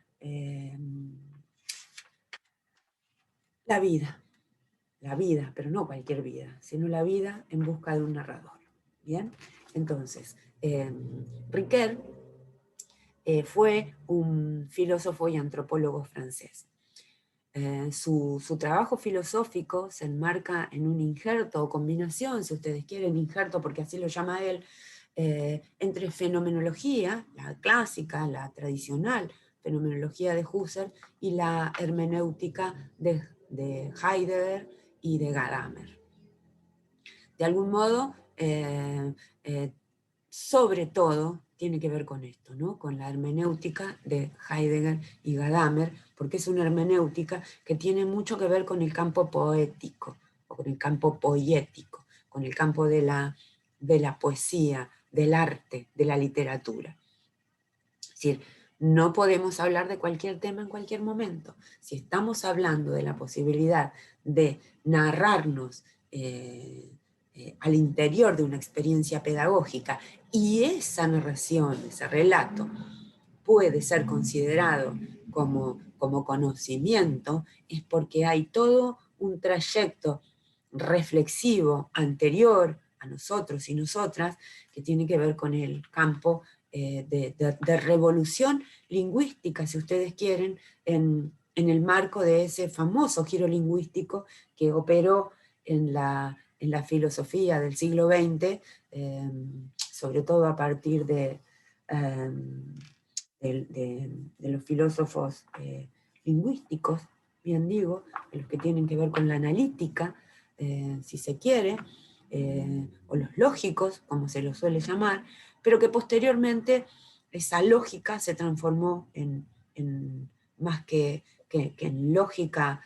la vida, pero no cualquier vida, sino la vida en busca de un narrador. ¿Bien? Entonces, Riquet fue un filósofo y antropólogo francés. Su trabajo filosófico se enmarca en un injerto o combinación, si ustedes quieren, injerto porque así lo llama él, entre fenomenología, la clásica, la tradicional fenomenología de Husserl, y la hermenéutica de Heidegger y de Gadamer. De algún modo, sobre todo, tiene que ver con esto, ¿no? Con la hermenéutica de Heidegger y Gadamer, porque es una hermenéutica que tiene mucho que ver con el campo poético, o con el campo poético, con el campo de la poesía, del arte, de la literatura. Es decir, no podemos hablar de cualquier tema en cualquier momento. Si estamos hablando de la posibilidad de narrarnos al interior de una experiencia pedagógica, y esa narración, ese relato, puede ser considerado como conocimiento, es porque hay todo un trayecto reflexivo anterior a nosotros y nosotras que tiene que ver con el campo de revolución lingüística, si ustedes quieren, en el marco de ese famoso giro lingüístico que operó en la filosofía del siglo XX, sobre todo a partir de los filósofos lingüísticos, bien digo, de los que tienen que ver con la analítica, si se quiere, o los lógicos, como se los suele llamar, pero que posteriormente esa lógica se transformó en más que en lógica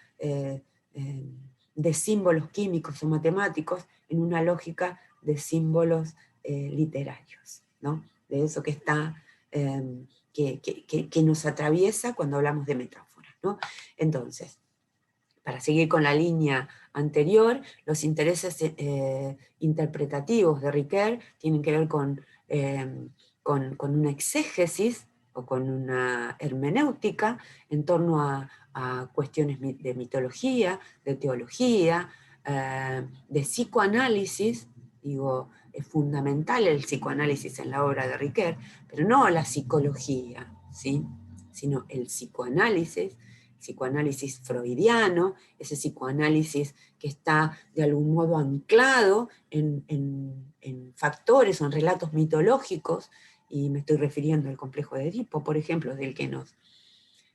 de símbolos químicos o matemáticos en una lógica de símbolos literarios, ¿no? De eso que está, que nos atraviesa cuando hablamos de metáforas, ¿no? Entonces, para seguir con la línea anterior, los intereses interpretativos de Ricoeur tienen que ver con una exégesis o con una hermenéutica en torno a cuestiones de mitología, de teología, de psicoanálisis. Digo, es fundamental el psicoanálisis en la obra de Ricoeur, pero no la psicología, ¿sí? Sino el psicoanálisis freudiano, ese psicoanálisis que está de algún modo anclado en factores o en relatos mitológicos, y me estoy refiriendo al complejo de Edipo, por ejemplo, del que nos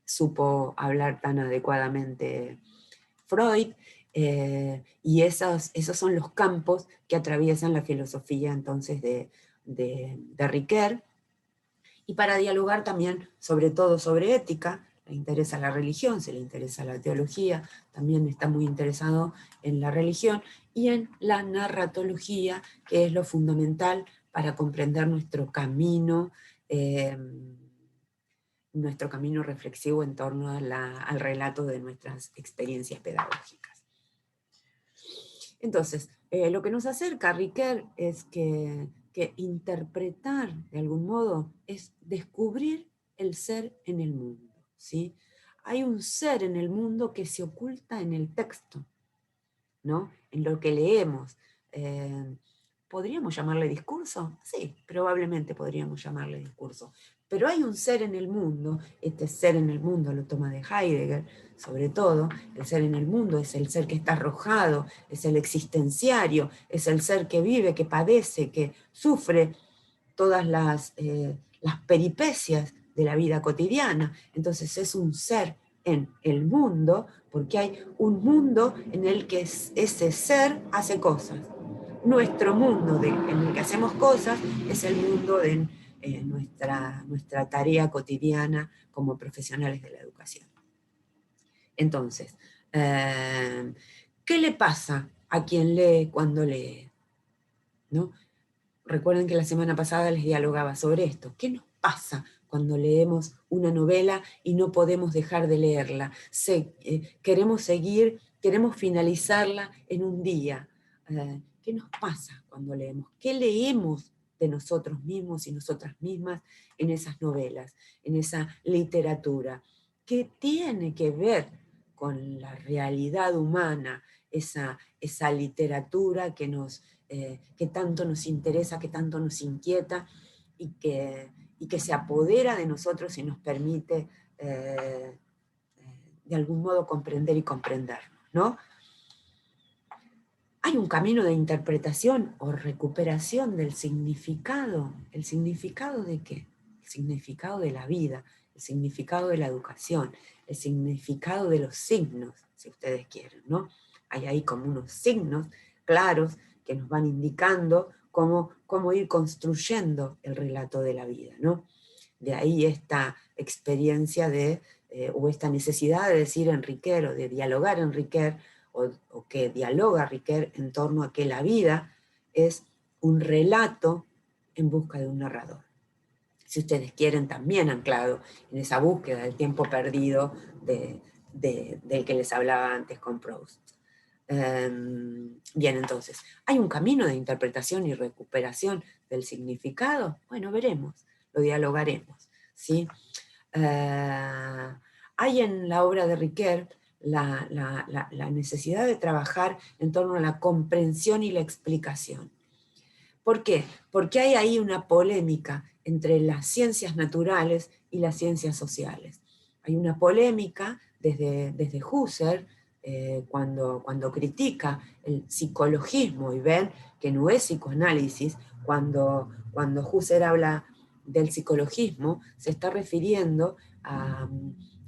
supo hablar tan adecuadamente Freud, y esos son los campos que atraviesan la filosofía entonces de Ricoeur. Y para dialogar también, sobre todo sobre ética, le interesa la religión, se le interesa la teología, también está muy interesado en la religión y en la narratología, que es lo fundamental para comprender nuestro camino reflexivo en torno al relato de nuestras experiencias pedagógicas. Entonces, lo que nos acerca a Ricoeur es que interpretar, de algún modo, es descubrir el ser en el mundo, ¿sí? Hay un ser en el mundo que se oculta en el texto, ¿no? En lo que leemos. ¿Podríamos llamarle discurso? Sí, probablemente podríamos llamarle discurso. Pero hay un ser en el mundo, este ser en el mundo lo toma de Heidegger, sobre todo, el ser en el mundo es el ser que está arrojado, es el existenciario, es el ser que vive, que padece, que sufre todas las peripecias de la vida cotidiana. Entonces es un ser en el mundo, porque hay un mundo en el que ese ser hace cosas. Nuestro mundo en el que hacemos cosas es el mundo de nuestra tarea cotidiana como profesionales de la educación. Entonces, ¿qué le pasa a quien lee cuando lee? ¿No? Recuerden que la semana pasada les dialogaba sobre esto. ¿Qué nos pasa cuando leemos una novela y no podemos dejar de leerla? Queremos finalizarla en un día. ¿Qué nos pasa cuando leemos? ¿Qué leemos de nosotros mismos y nosotras mismas en esas novelas, en esa literatura? ¿Qué tiene que ver con la realidad humana, esa literatura que tanto nos interesa, que tanto nos inquieta y que se apodera de nosotros y nos permite de algún modo comprender y comprendernos, ¿no? Hay un camino de interpretación o recuperación del significado. ¿El significado de qué? El significado de la vida, el significado de la educación, el significado de los signos, si ustedes quieren, ¿no? Hay ahí como unos signos claros que nos van indicando cómo ir construyendo el relato de la vida, ¿no? De ahí esta experiencia o esta necesidad de decir en Ricoeur o de dialogar en Ricoeur, o que dialoga Ricoeur en torno a que la vida es un relato en busca de un narrador. Si ustedes quieren, también anclado en esa búsqueda del tiempo perdido del que les hablaba antes con Proust. Bien, entonces, ¿hay un camino de interpretación y recuperación del significado? Bueno, veremos, lo dialogaremos, ¿sí? Hay en la obra de Ricoeur la necesidad de trabajar en torno a la comprensión y la explicación. ¿Por qué? Porque hay ahí una polémica entre las ciencias naturales y las ciencias sociales. Hay una polémica desde Husserl, cuando critica el psicologismo y ven que no es psicoanálisis, cuando Husserl habla del psicologismo, se está refiriendo a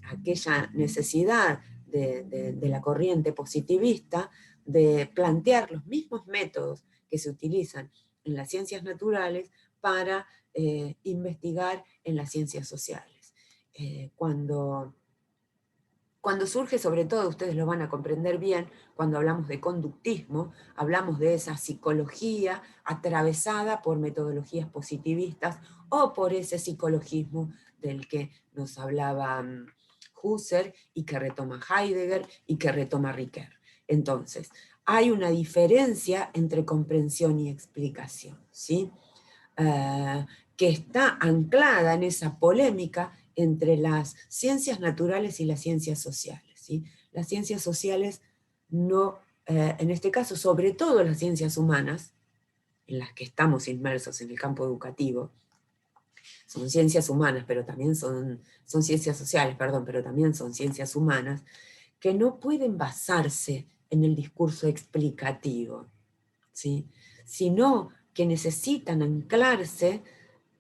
aquella necesidad de la corriente positivista de plantear los mismos métodos que se utilizan en las ciencias naturales para investigar en las ciencias sociales. Cuando Cuando surge, sobre todo, ustedes lo van a comprender bien, cuando hablamos de conductismo, hablamos de esa psicología atravesada por metodologías positivistas o por ese psicologismo del que nos hablaba Husserl y que retoma Heidegger y que retoma Ricoeur. Entonces, hay una diferencia entre comprensión y explicación, ¿sí? Que está anclada en esa polémica entre las ciencias naturales y las ciencias sociales, ¿sí? Las ciencias sociales no, en este caso, sobre todo las ciencias humanas, en las que estamos inmersos en el campo educativo, son ciencias humanas, pero también son ciencias sociales, perdón, pero también son ciencias humanas, que no pueden basarse en el discurso explicativo, ¿sí? Sino que necesitan anclarse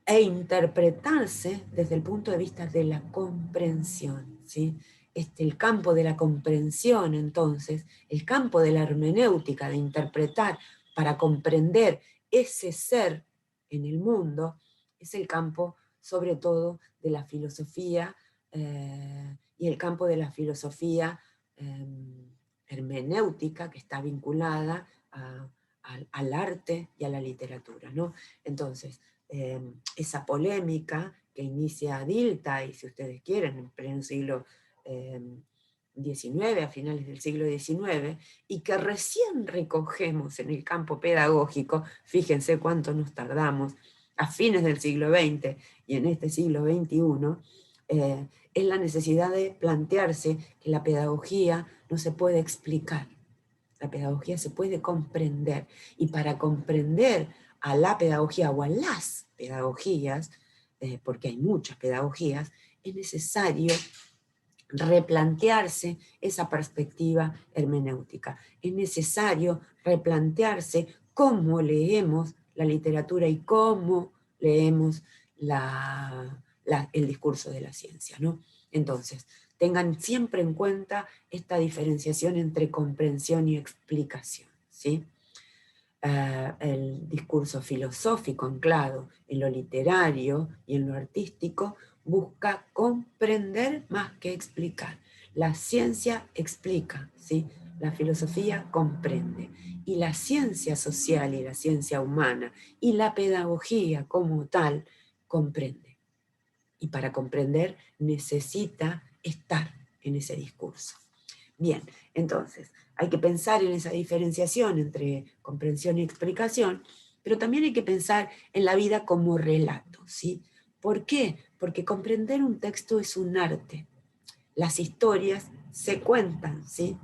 e interpretarse desde el punto de vista de la comprensión, ¿sí? El campo de la comprensión, entonces, el campo de la hermenéutica, de interpretar para comprender ese ser en el mundo, es el campo, sobre todo, de la filosofía, y el campo de la filosofía hermenéutica, que está vinculada al arte y a la literatura, ¿no? Entonces, esa polémica que inicia Dilthey, si ustedes quieren, en pleno siglo XIX, a finales del siglo XIX, y que recién recogemos en el campo pedagógico, fíjense cuánto nos tardamos, a fines del siglo XX y en este siglo XXI, es la necesidad de plantearse que la pedagogía no se puede explicar, la pedagogía se puede comprender, y para comprender a la pedagogía o a las pedagogías, porque hay muchas pedagogías, es necesario replantearse esa perspectiva hermenéutica. Es necesario replantearse cómo leemos la literatura y cómo leemos el discurso de la ciencia, ¿no? Entonces, tengan siempre en cuenta esta diferenciación entre comprensión y explicación, ¿sí? El discurso filosófico anclado en lo literario y en lo artístico busca comprender más que explicar. La ciencia explica, ¿sí? La filosofía comprende. Y la ciencia social y la ciencia humana y la pedagogía como tal comprende. Y para comprender necesita estar en ese discurso. Bien, entonces, hay que pensar en esa diferenciación entre comprensión y explicación, pero también hay que pensar en la vida como relato, ¿sí? ¿Por qué? Porque comprender un texto es un arte. Las historias se cuentan, ¿sí?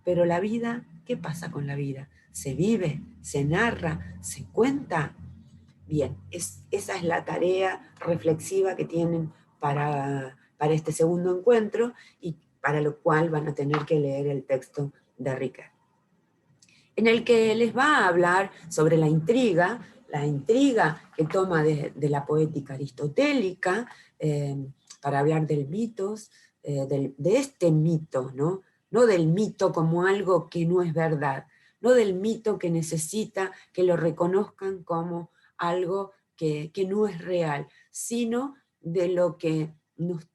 Pero la vida, ¿qué pasa con la vida? ¿Se vive? ¿Se narra? ¿Se cuenta? Bien, esa es la tarea reflexiva que tienen para este segundo encuentro y para lo cual van a tener que leer el texto de Ricoeur, en el que les va a hablar sobre la intriga que toma de la poética aristotélica, para hablar del mitos, de este mito, ¿no? No del mito como algo que no es verdad, no del mito que necesita que lo reconozcan como algo que no es real, sino de lo que nos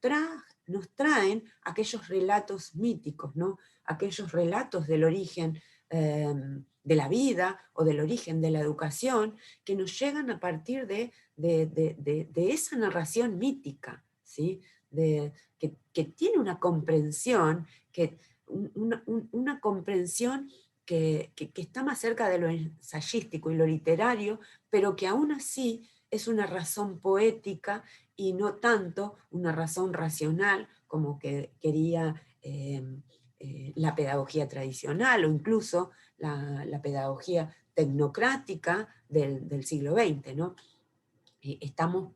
traen aquellos relatos míticos, ¿no? Aquellos relatos del origen de la vida o del origen de la educación, que nos llegan a partir de esa narración mítica, ¿sí? Que tiene una comprensión, una comprensión que está más cerca de lo ensayístico y lo literario, pero que aún así es una razón poética y no tanto una razón racional como que quería la pedagogía tradicional o incluso la pedagogía tecnocrática del siglo XX, ¿no? Estamos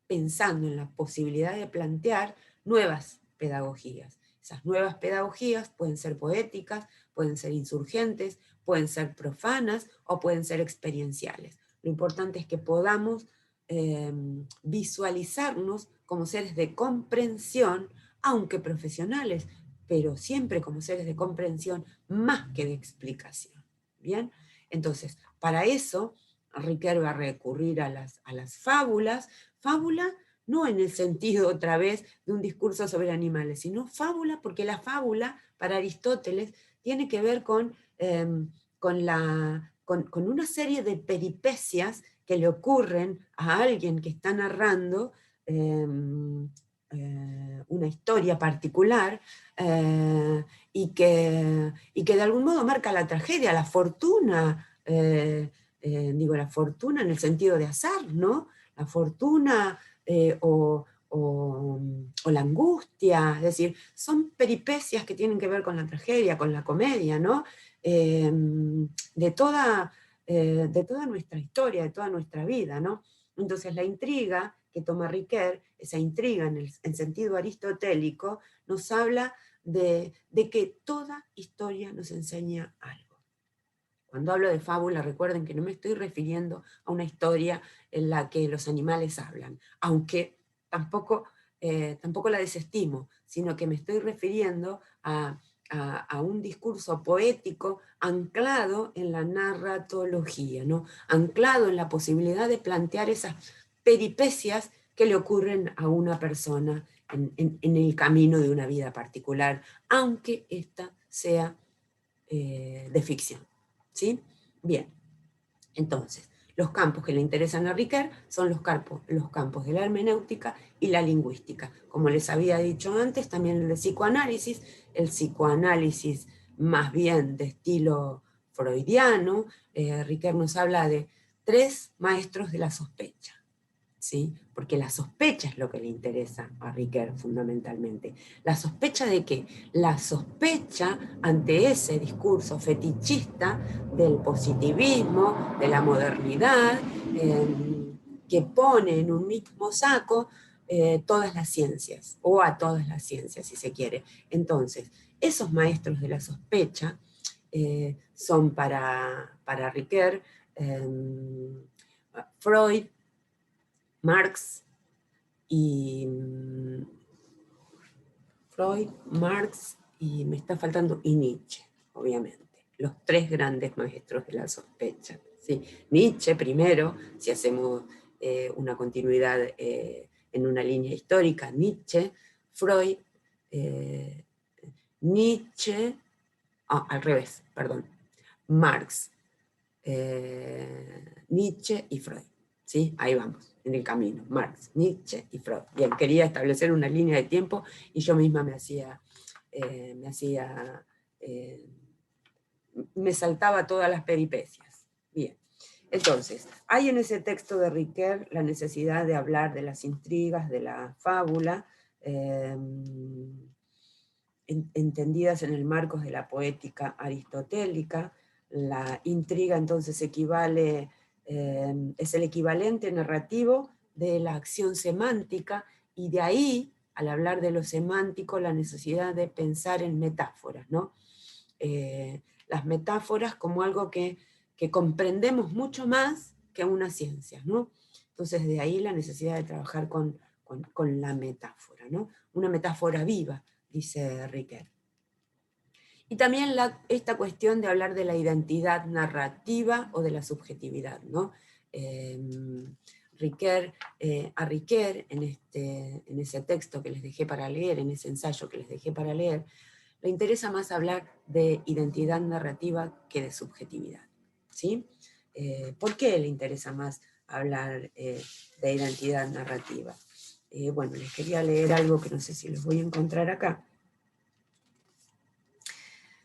pensando en la posibilidad de plantear nuevas pedagogías. Esas nuevas pedagogías pueden ser poéticas, pueden ser insurgentes, pueden ser profanas o pueden ser experienciales. Lo importante es que podamos visualizarnos como seres de comprensión, aunque profesionales, pero siempre como seres de comprensión más que de explicación. ¿Bien? Entonces, para eso, Ricoeur va a recurrir a las fábulas. Fábula no en el sentido otra vez de un discurso sobre animales, sino fábula, porque la fábula para Aristóteles tiene que ver con una serie de peripecias que le ocurren a alguien que está narrando una historia particular, y que de algún modo marca la tragedia, la fortuna, digo la fortuna en el sentido de azar, ¿no? La fortuna o la angustia, es decir, son peripecias que tienen que ver con la tragedia, con la comedia, ¿no? De toda nuestra historia, de toda nuestra vida, ¿no? Entonces la intriga que toma Riquet, esa intriga en sentido aristotélico, nos habla de que toda historia nos enseña algo. Cuando hablo de fábula, recuerden que no me estoy refiriendo a una historia en la que los animales hablan, aunque tampoco la desestimo, sino que me estoy refiriendo a un discurso poético anclado en la narratología, ¿no? Anclado en la posibilidad de plantear esas peripecias que le ocurren a una persona en el camino de una vida particular, aunque ésta sea de ficción. ¿Sí? Bien, entonces, los campos que le interesan a Riquet son los campos de la hermenéutica y la lingüística. Como les había dicho antes, también el psicoanálisis más bien de estilo freudiano. Riquet nos habla de 3 maestros de la sospecha, ¿sí? Porque la sospecha es lo que le interesa a Riquet fundamentalmente. ¿La sospecha de qué? La sospecha ante ese discurso fetichista del positivismo, de la modernidad, que pone en un mismo saco todas las ciencias, o a todas las ciencias, si se quiere. Entonces, esos maestros de la sospecha son para Riquet Freud, Marx y me está faltando, y Nietzsche, obviamente. Los 3 grandes maestros de la sospecha. ¿Sí? Nietzsche primero, si hacemos una continuidad en una línea histórica, Nietzsche, Freud, al revés, perdón, Marx, Nietzsche y Freud. ¿Sí? Ahí vamos, en el camino, Marx, Nietzsche y Freud. Bien, quería establecer una línea de tiempo y yo misma me saltaba todas las peripecias. Bien, entonces, hay en ese texto de Riquet la necesidad de hablar de las intrigas, de la fábula, entendidas en el marco de la poética aristotélica. La intriga entonces es el equivalente narrativo de la acción semántica, y de ahí, al hablar de lo semántico, la necesidad de pensar en metáforas, ¿no? Las metáforas como algo que comprendemos mucho más que una ciencia, ¿no? Entonces de ahí la necesidad de trabajar con la metáfora, ¿no? Una metáfora viva, dice Riquet. Y también esta cuestión de hablar de la identidad narrativa o de la subjetividad, ¿no? A Riquet, en ese texto que les dejé para leer, en ese ensayo que les dejé para leer, le interesa más hablar de identidad narrativa que de subjetividad, ¿sí? ¿Por qué le interesa más hablar de identidad narrativa? Bueno, les quería leer algo que no sé si los voy a encontrar acá.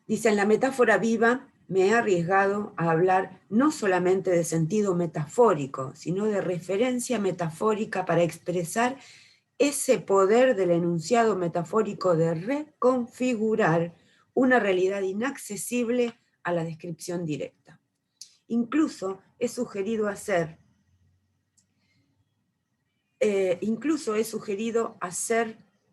Dice, en la metáfora viva me he arriesgado a hablar no solamente de sentido metafórico, sino de referencia metafórica para expresar ese poder del enunciado metafórico de reconfigurar una realidad inaccesible a la descripción directa. Incluso he sugerido hacer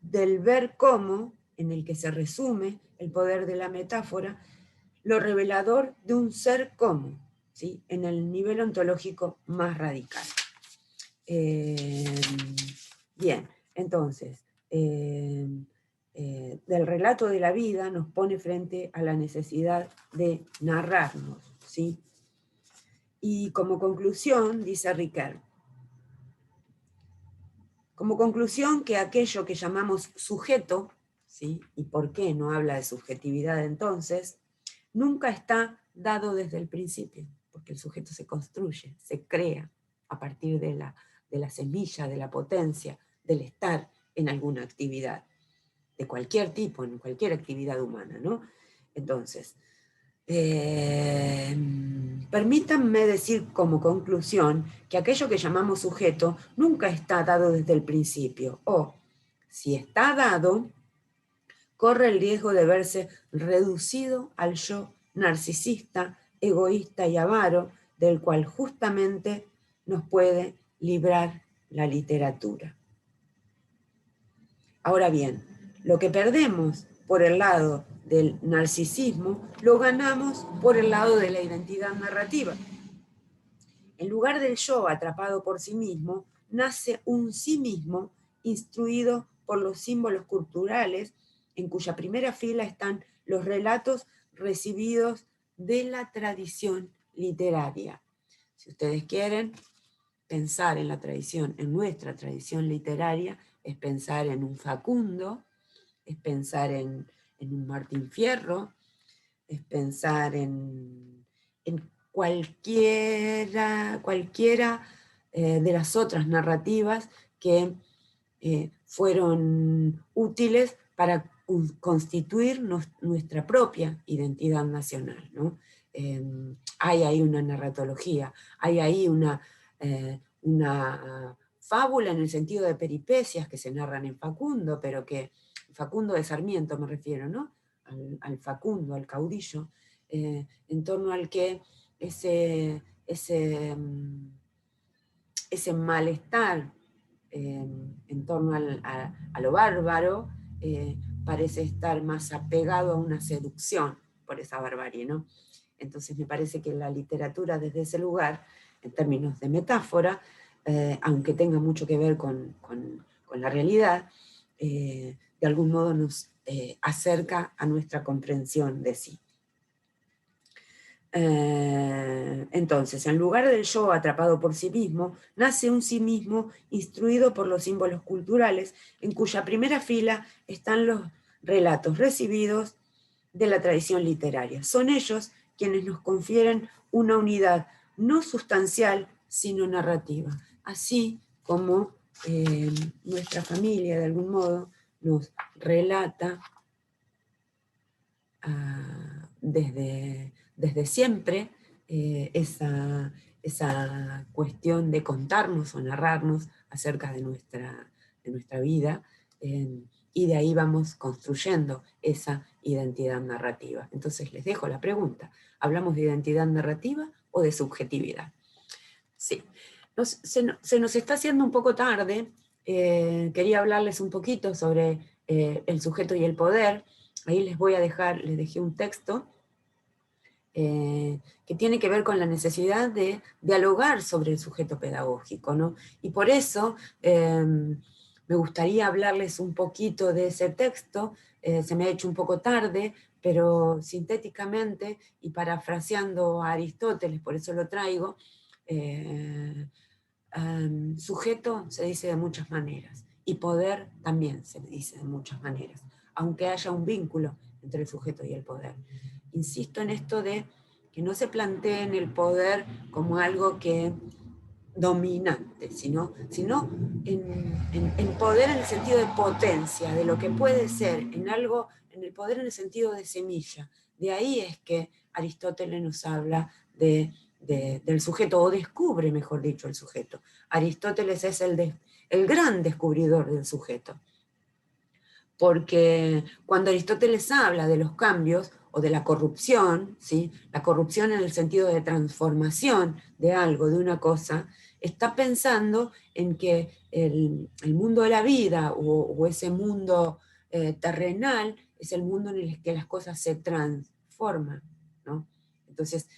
del ver cómo, en el que se resume el poder de la metáfora, lo revelador de un ser como, ¿sí? En el nivel ontológico más radical. Bien, entonces, del relato de la vida nos pone frente a la necesidad de narrarnos, ¿sí? Y como conclusión, dice Riquet, Como conclusión, que aquello que llamamos sujeto, ¿sí? ¿Y por qué no habla de subjetividad entonces? Nunca está dado desde el principio, porque el sujeto se construye, se crea a partir de la semilla, de la potencia, del estar en alguna actividad, de cualquier tipo, en cualquier actividad humana, ¿no? Entonces, permítanme decir como conclusión que aquello que llamamos sujeto nunca está dado desde el principio, o si está dado, corre el riesgo de verse reducido al yo narcisista, egoísta y avaro, del cual justamente nos puede librar la literatura. Ahora bien, lo que perdemos por el lado del narcisismo, lo ganamos por el lado de la identidad narrativa. En lugar del yo atrapado por sí mismo, nace un sí mismo instruido por los símbolos culturales, en cuya primera fila están los relatos recibidos de la tradición literaria. Si ustedes quieren pensar en la tradición, en nuestra tradición literaria, es pensar en un Facundo, es pensar en un Martín Fierro, es pensar en cualquiera de las otras narrativas que fueron útiles para constituir nuestra propia identidad nacional, ¿no? Hay ahí una narratología, hay ahí una fábula en el sentido de peripecias que se narran en Facundo, pero que Facundo de Sarmiento me refiero, ¿no? Al Facundo, al caudillo, en torno al que ese malestar en torno a lo bárbaro parece estar más apegado a una seducción por esa barbarie, ¿no? Entonces me parece que la literatura desde ese lugar, en términos de metáfora, aunque tenga mucho que ver con la realidad, de algún modo nos acerca a nuestra comprensión de sí. Entonces, en lugar del yo atrapado por sí mismo, nace un sí mismo instruido por los símbolos culturales, en cuya primera fila están los relatos recibidos de la tradición literaria. Son ellos quienes nos confieren una unidad no sustancial, sino narrativa. Así como nuestra familia, de algún modo, nos relata desde siempre esa cuestión de contarnos o narrarnos acerca de nuestra vida, y de ahí vamos construyendo esa identidad narrativa. Entonces les dejo la pregunta, ¿hablamos de identidad narrativa o de subjetividad? Sí, se nos está haciendo un poco tarde. Quería hablarles un poquito sobre el sujeto y el poder. Ahí les dejé un texto que tiene que ver con la necesidad de dialogar sobre el sujeto pedagógico, ¿no? Y por eso me gustaría hablarles un poquito de ese texto. Se me ha hecho un poco tarde, pero sintéticamente y parafraseando a Aristóteles, por eso lo traigo, sujeto se dice de muchas maneras y poder también se dice de muchas maneras, aunque haya un vínculo entre el sujeto y el poder. Insisto en esto de que no se planteen el poder como algo que dominante, sino en poder en el sentido de potencia, de lo que puede ser, en el poder en el sentido de semilla. De ahí es que Aristóteles nos habla del sujeto, o descubre, mejor dicho, el sujeto. Aristóteles es el gran descubridor del sujeto. Porque cuando Aristóteles habla de los cambios o de la corrupción, ¿sí? La corrupción en el sentido de transformación de algo, de una cosa, está pensando en que el mundo de la vida o ese mundo terrenal es el mundo en el que las cosas se transforman, ¿no? Entonces,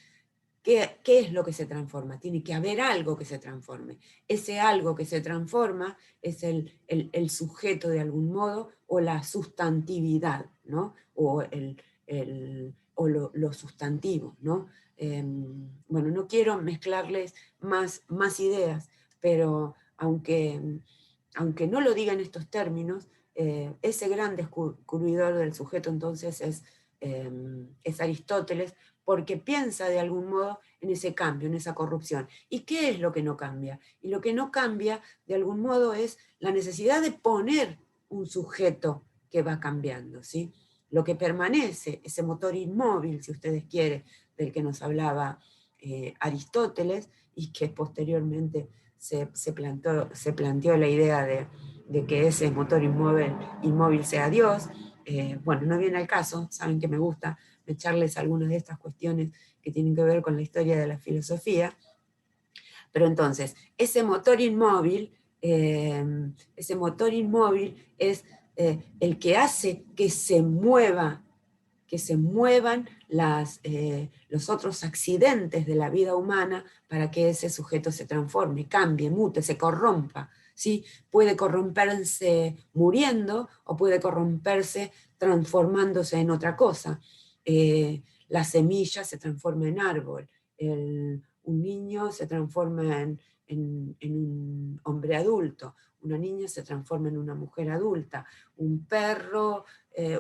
¿qué es lo que se transforma? Tiene que haber algo que se transforme. Ese algo que se transforma es el sujeto de algún modo, o la sustantividad, ¿no? O lo sustantivo, ¿no? Bueno, no quiero mezclarles más ideas, pero aunque aunque no lo diga en estos términos, ese gran descubridor del sujeto entonces es Aristóteles, porque piensa de algún modo en ese cambio, en esa corrupción. ¿Y qué es lo que no cambia? Y lo que no cambia de algún modo es la necesidad de poner un sujeto que va cambiando, ¿sí? Lo que permanece, ese motor inmóvil, si ustedes quieren, del que nos hablaba Aristóteles, y que posteriormente se planteó la idea de que ese motor inmóvil sea Dios. Bueno, no viene al caso, saben que me gusta echarles algunas de estas cuestiones que tienen que ver con la historia de la filosofía, pero entonces, ese motor inmóvil es el que hace que se muevan los otros accidentes de la vida humana para que ese sujeto se transforme, cambie, mute, se corrompa. ¿Sí? Puede corromperse muriendo o puede corromperse transformándose en otra cosa. La semilla se transforma en árbol, un niño se transforma en un hombre adulto, una niña se transforma en una mujer adulta, un perro,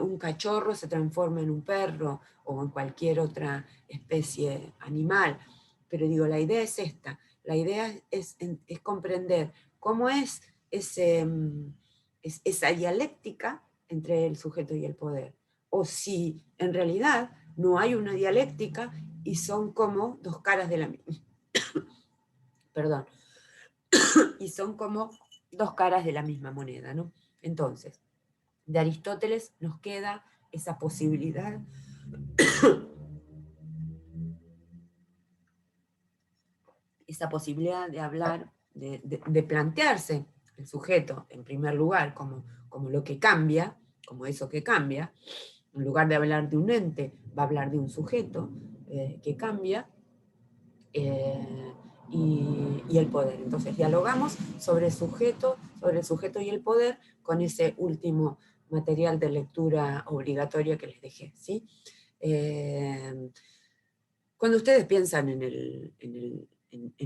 un cachorro se transforma en un perro o en cualquier otra especie animal. Pero digo, la idea es esta, la idea es comprender cómo es esa dialéctica entre el sujeto y el poder, o si en realidad no hay una dialéctica y son como dos caras de la misma, perdón, y son como dos caras de la misma moneda, ¿no? Entonces, de Aristóteles nos queda esa posibilidad de hablar, de plantearse el sujeto en primer lugar como lo que cambia, como eso que cambia. En lugar de hablar de un ente, va a hablar de un sujeto que cambia, y el poder. Entonces dialogamos sobre el sujeto y el poder con ese último material de lectura obligatoria que les dejé, ¿sí? Cuando ustedes piensan en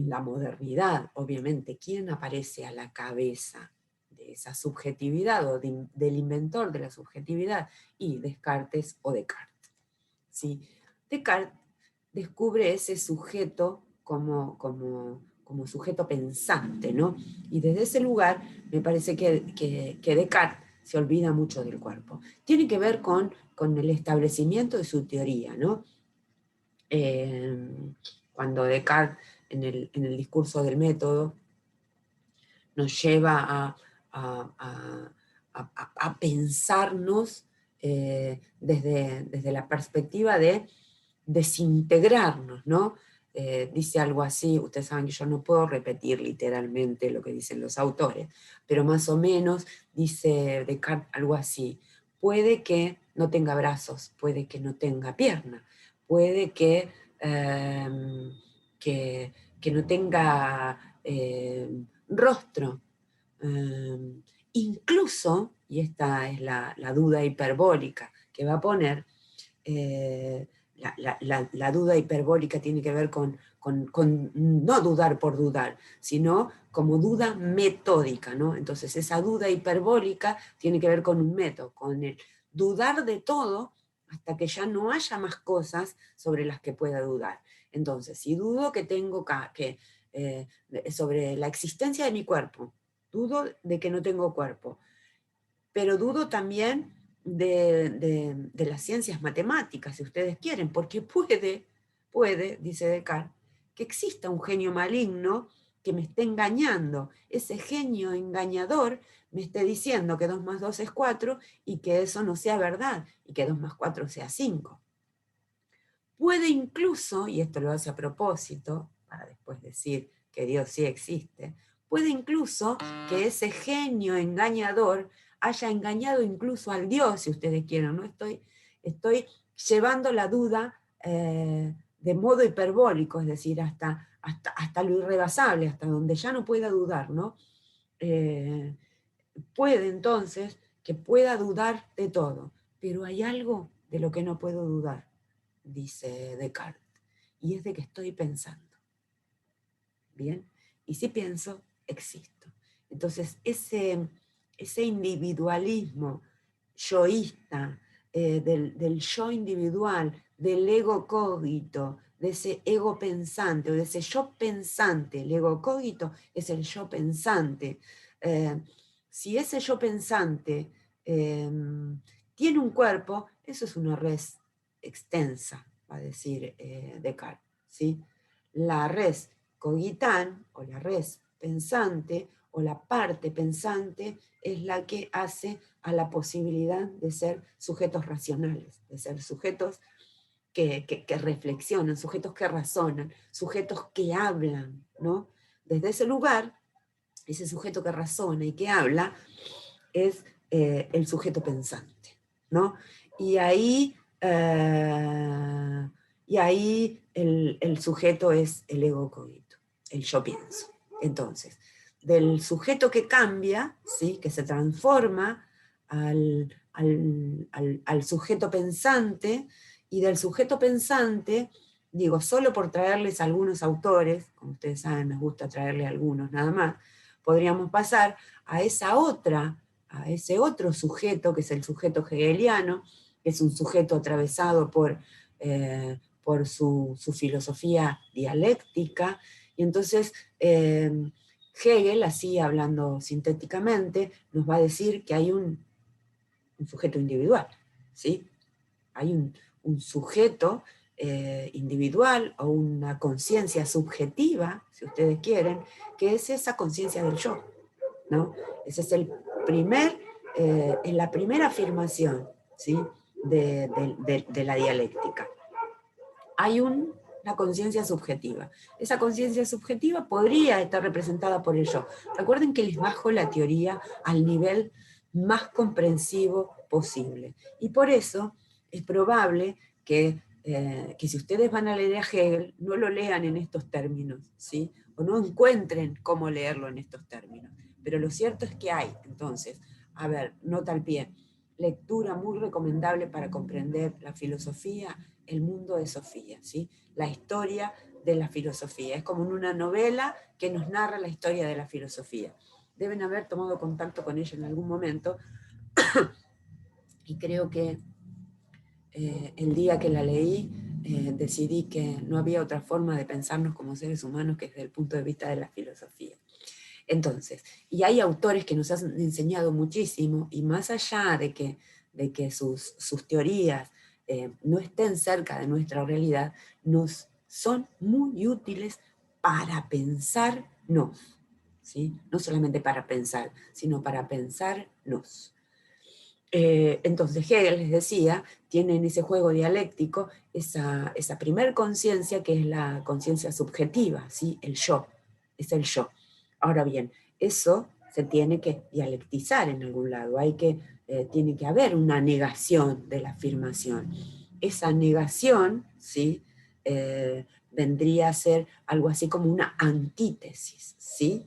la modernidad, obviamente, ¿quién aparece a la cabeza de esa subjetividad o del inventor de la subjetividad? Y Descartes o Descartes. ¿Sí? Descartes descubre ese sujeto como sujeto pensante, ¿no? Y desde ese lugar me parece que Descartes se olvida mucho del cuerpo. Tiene que ver con el establecimiento de su teoría, ¿no? Cuando Descartes, en el discurso del método, nos lleva a pensarnos desde la perspectiva de desintegrarnos, ¿no? Dice algo así, ustedes saben que yo no puedo repetir literalmente lo que dicen los autores, pero más o menos dice Descartes algo así: puede que no tenga brazos, puede que no tenga pierna, puede eh, que, que no tenga rostro, incluso, y esta es la duda hiperbólica que va a poner, la duda hiperbólica tiene que ver con no dudar por dudar, sino como duda metódica, ¿no? Entonces esa duda hiperbólica tiene que ver con un método, con el dudar de todo hasta que ya no haya más cosas sobre las que pueda dudar. Entonces, si dudo que tengo sobre la existencia de mi cuerpo, dudo de que no tengo cuerpo, pero dudo también de las ciencias matemáticas, si ustedes quieren, porque puede, dice Descartes, que exista un genio maligno que me esté engañando. Ese genio engañador me esté diciendo que 2 más 2 es 4 y que eso no sea verdad, y que 2 más 4 sea 5. Puede incluso, y esto lo hace a propósito, para después decir que Dios sí existe, puede incluso que ese genio engañador haya engañado incluso al Dios, si ustedes quieren, ¿no? Estoy llevando la duda de modo hiperbólico, es decir, hasta lo irrebasable, hasta donde ya no pueda dudar, ¿no? Puede entonces que pueda dudar de todo, pero hay algo de lo que no puedo dudar, dice Descartes, y es de que estoy pensando. Bien, y si pienso, existo. Entonces, ese individualismo yoísta, del yo individual, del ego cogito, de ese ego pensante, o de ese yo pensante, el ego cogito es el yo pensante. Si ese yo pensante tiene un cuerpo, eso es una res extensa, va a decir Descartes, ¿sí? La res cogitán, o la res pensante, o la parte pensante, es la que hace a la posibilidad de ser sujetos racionales, de ser sujetos que reflexionan, sujetos que razonan, sujetos que hablan, ¿no? Desde ese lugar, ese sujeto que razona y que habla es el sujeto pensante, ¿no? Y ahí, el sujeto es el ego cogito, el yo pienso. Entonces, del sujeto que cambia, ¿sí? Que se transforma al sujeto pensante, y del sujeto pensante, digo, solo por traerles algunos autores, como ustedes saben, me gusta traerles algunos nada más, podríamos pasar a ese otro sujeto, que es el sujeto hegeliano, que es un sujeto atravesado por su filosofía dialéctica, y entonces Hegel, así hablando sintéticamente, nos va a decir que hay un sujeto individual, ¿sí? Hay un sujeto individual, o una conciencia subjetiva, si ustedes quieren, que es esa conciencia del yo, ¿no? Ese es es la primera afirmación, ¿sí? de la dialéctica. Hay una conciencia subjetiva. Esa conciencia subjetiva podría estar representada por el yo. Recuerden que les bajo la teoría al nivel más comprensivo posible. Y por eso es probable que si ustedes van a leer a Hegel, no lo lean en estos términos, ¿sí? O no encuentren cómo leerlo en estos términos. Pero lo cierto es que hay. Entonces, a ver, nota al pie. Lectura muy recomendable para comprender la filosofía, El mundo de Sofía, ¿sí? La historia de la filosofía. Es como una novela que nos narra la historia de la filosofía. Deben haber tomado contacto con ella en algún momento, y creo que el día que la leí decidí que no había otra forma de pensarnos como seres humanos que desde el punto de vista de la filosofía. Entonces, y hay autores que nos han enseñado muchísimo, y más allá de que sus teorías no estén cerca de nuestra realidad, nos son muy útiles para pensarnos, ¿sí? No solamente para pensar, sino para pensarnos. Entonces Hegel, les decía, tiene en ese juego dialéctico esa primer conciencia, que es la conciencia subjetiva, ¿sí? El yo, es el yo. Ahora bien, eso se tiene que dialectizar en algún lado, tiene que haber una negación de la afirmación. Esa negación, ¿sí? Vendría a ser algo así como una antítesis, ¿sí?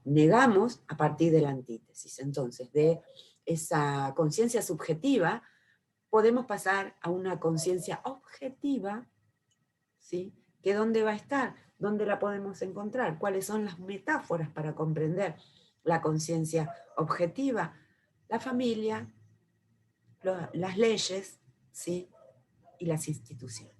Negamos a partir de la antítesis. Entonces, de esa conciencia subjetiva, podemos pasar a una conciencia objetiva, ¿sí? ¿Que dónde va a estar? ¿Dónde la podemos encontrar? ¿Cuáles son las metáforas para comprender la conciencia objetiva? La familia, las leyes, ¿sí? Y las instituciones,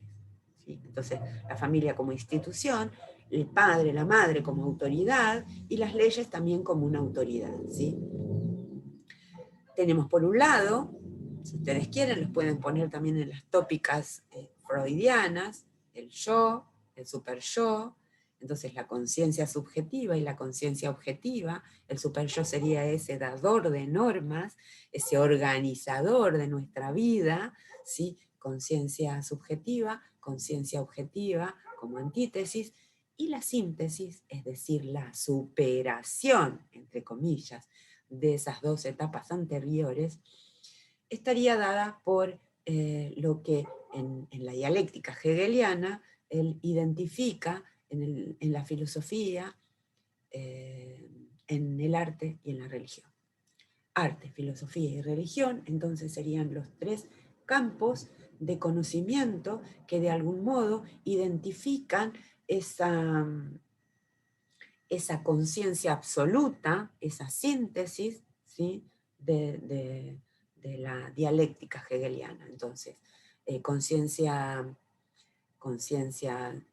¿sí? Entonces, la familia como institución, el padre, la madre como autoridad, y las leyes también como una autoridad, ¿sí? Tenemos por un lado, si ustedes quieren, los pueden poner también en las tópicas freudianas, el yo, el superyo, entonces la conciencia subjetiva y la conciencia objetiva. El superyo sería ese dador de normas, ese organizador de nuestra vida, ¿sí? Conciencia subjetiva, conciencia objetiva como antítesis, y la síntesis, es decir, la superación, entre comillas, de esas dos etapas anteriores, estaría dada por lo que en la dialéctica hegeliana él identifica en la filosofía, en el arte y en la religión. Arte, filosofía y religión, entonces serían los tres campos de conocimiento que de algún modo identifican esa conciencia absoluta, esa síntesis, ¿sí? de la dialéctica hegeliana. Entonces, conciencia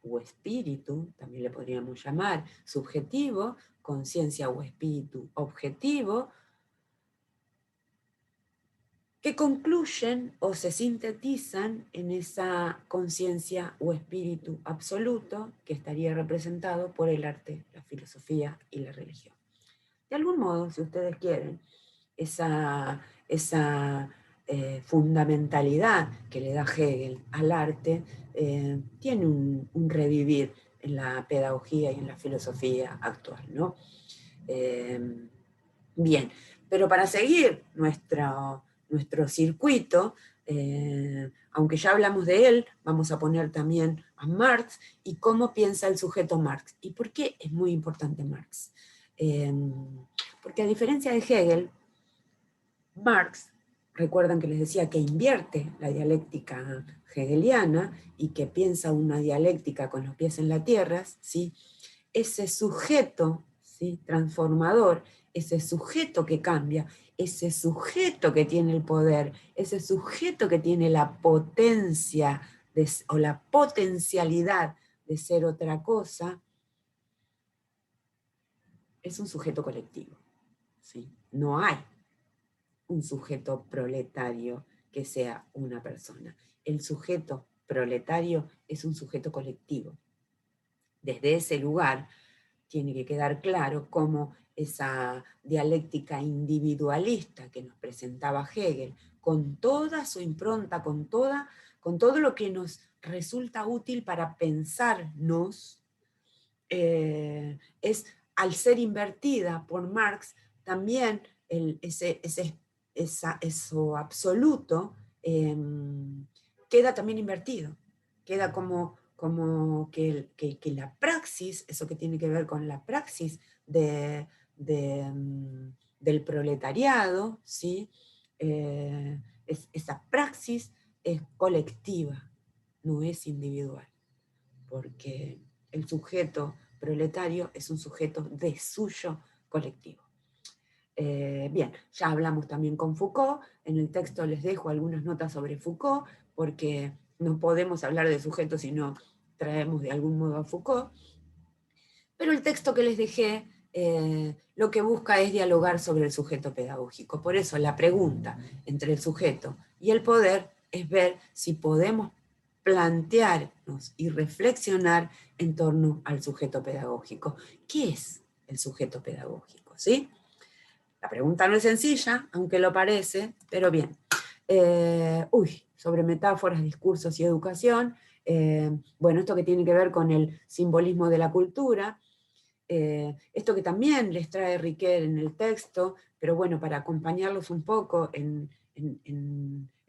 o espíritu, también le podríamos llamar, subjetivo, conciencia o espíritu objetivo, que concluyen o se sintetizan en esa conciencia o espíritu absoluto que estaría representado por el arte, la filosofía y la religión. De algún modo, si ustedes quieren, esa fundamentalidad que le da Hegel al arte tiene un revivir en la pedagogía y en la filosofía actual, ¿no? Bien, pero para seguir nuestro circuito, aunque ya hablamos de él, vamos a poner también a Marx y cómo piensa el sujeto Marx. ¿Y por qué es muy importante Marx? Porque a diferencia de Hegel, Marx, recuerdan que les decía que invierte la dialéctica hegeliana y que piensa una dialéctica con los pies en la tierra, ¿sí? Ese sujeto, ¿sí? Transformador, ese sujeto que cambia, ese sujeto que tiene el poder, ese sujeto que tiene la potencia o la potencialidad de ser otra cosa, es un sujeto colectivo, ¿sí? No hay un sujeto proletario que sea una persona. El sujeto proletario es un sujeto colectivo. Desde ese lugar tiene que quedar claro cómo esa dialéctica individualista que nos presentaba Hegel, con toda su impronta, con todo lo que nos resulta útil para pensarnos, es, al ser invertida por Marx, también eso absoluto queda también invertido, queda como que la praxis, eso que tiene que ver con la praxis del proletariado, ¿sí? Esa praxis es colectiva, no es individual, porque el sujeto proletario es un sujeto de suyo colectivo. Bien, ya hablamos también con Foucault, en el texto les dejo algunas notas sobre Foucault, porque no podemos hablar de sujetos si no traemos de algún modo a Foucault, pero el texto que les dejé lo que busca es dialogar sobre el sujeto pedagógico. Por eso la pregunta entre el sujeto y el poder es ver si podemos plantearnos y reflexionar en torno al sujeto pedagógico. ¿Qué es el sujeto pedagógico? ¿Sí? La pregunta no es sencilla, aunque lo parece, pero bien. Sobre metáforas, discursos y educación. Bueno, esto que tiene que ver con el simbolismo de la cultura. Esto que también les trae Riquet en el texto, pero bueno, para acompañarlos un poco en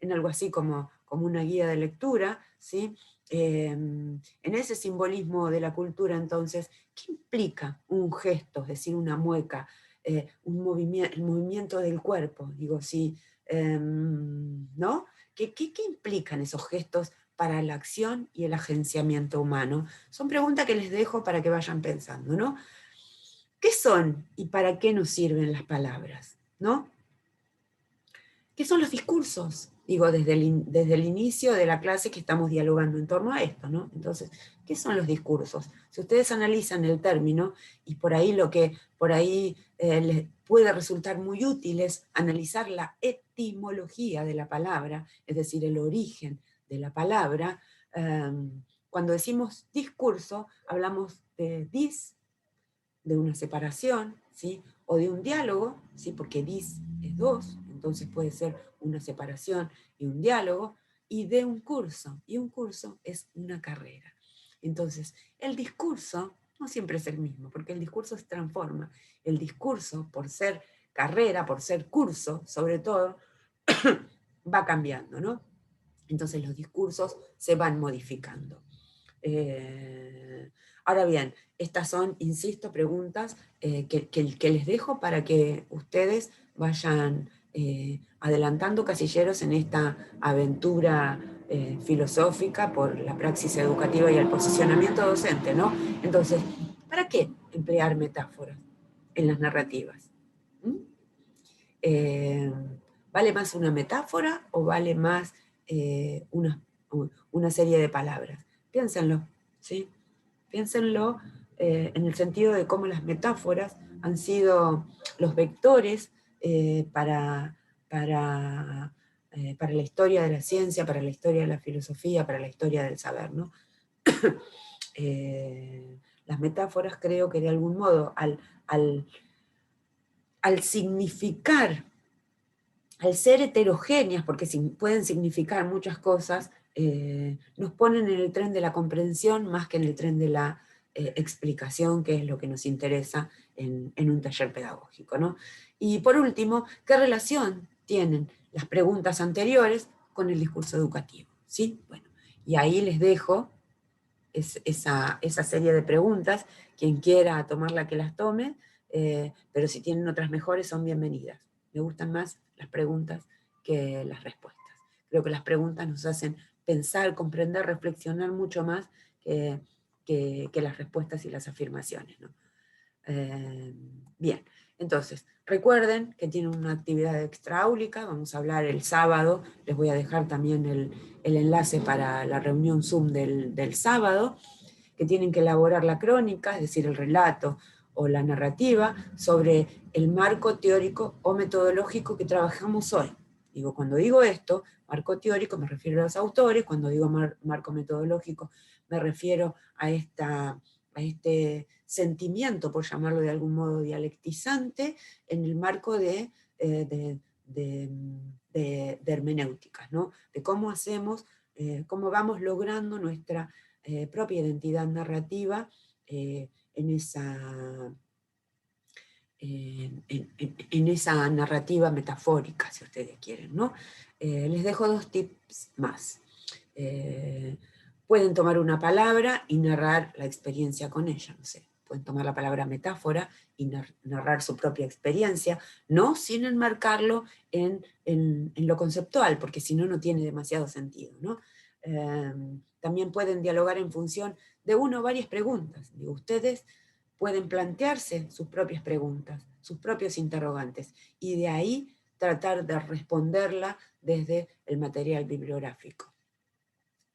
algo así como una guía de lectura, ¿sí? En ese simbolismo de la cultura, entonces, ¿qué implica un gesto, es decir, una mueca, el movimiento del cuerpo? Digo, sí, ¿no? ¿Qué implican esos gestos para la acción y el agenciamiento humano? Son preguntas que les dejo para que vayan pensando, ¿no? ¿Qué son y para qué nos sirven las palabras? ¿No? ¿Qué son los discursos? Digo, desde el inicio de la clase que estamos dialogando en torno a esto, ¿no? Entonces, ¿qué son los discursos? Si ustedes analizan el término, y por ahí lo que les puede resultar muy útil es analizar la etimología de la palabra, es decir, el origen de la palabra. Cuando decimos discurso, hablamos de una separación, ¿sí? O de un diálogo, ¿sí? Porque dis es dos, entonces puede ser una separación y un diálogo, y de un curso, y un curso es una carrera. Entonces, el discurso no siempre es el mismo, porque el discurso se transforma. El discurso, por ser carrera, por ser curso, sobre todo, va cambiando, ¿no? Entonces los discursos se van modificando. Ahora bien, estas son, insisto, preguntas que les dejo para que ustedes vayan adelantando casilleros en esta aventura filosófica por la praxis educativa y el posicionamiento docente, ¿no? Entonces, ¿Para qué emplear metáforas en las narrativas? ¿Mm? ¿Vale más una metáfora o vale más una serie de palabras? Piénsenlo, ¿sí? Piénsenlo en el sentido de cómo las metáforas han sido los vectores para la historia de la ciencia, para la historia de la filosofía, para la historia del saber, ¿no? Las metáforas creo que de algún modo al significar, al ser heterogéneas, porque pueden significar muchas cosas, nos ponen en el tren de la comprensión más que en el tren de la explicación, que es lo que nos interesa en un taller pedagógico, ¿no? Y por último, ¿qué relación tienen las preguntas anteriores con el discurso educativo? ¿Sí? Bueno, y ahí les dejo esa serie de preguntas, quien quiera tomarla que las tome, pero si tienen otras mejores son bienvenidas. Me gustan más las preguntas que las respuestas. Creo que las preguntas nos hacen pensar, comprender, reflexionar mucho más que las respuestas y las afirmaciones, ¿no? Bien, entonces, recuerden que tienen una actividad extraáulica, vamos a hablar el sábado, les voy a dejar también el enlace para la reunión Zoom del sábado, que tienen que elaborar la crónica, es decir, el relato o la narrativa, sobre el marco teórico o metodológico que trabajamos hoy. Digo, cuando digo esto, marco teórico, me refiero a los autores, cuando digo marco metodológico, me refiero a este sentimiento, por llamarlo de algún modo dialectizante, en el marco de hermenéuticas, ¿no? De cómo hacemos, cómo vamos logrando nuestra propia identidad narrativa en esa narrativa metafórica, si ustedes quieren, ¿no? Les dejo 2 tips más. Pueden tomar una palabra y narrar la experiencia con ella, no sé. Pueden tomar la palabra metáfora y narrar su propia experiencia, no sin enmarcarlo en lo conceptual, porque si no, no tiene demasiado sentido, ¿no? También pueden dialogar en función de una o varias preguntas. Digo, ustedes pueden plantearse sus propias preguntas, sus propios interrogantes, y de ahí tratar de responderla desde el material bibliográfico.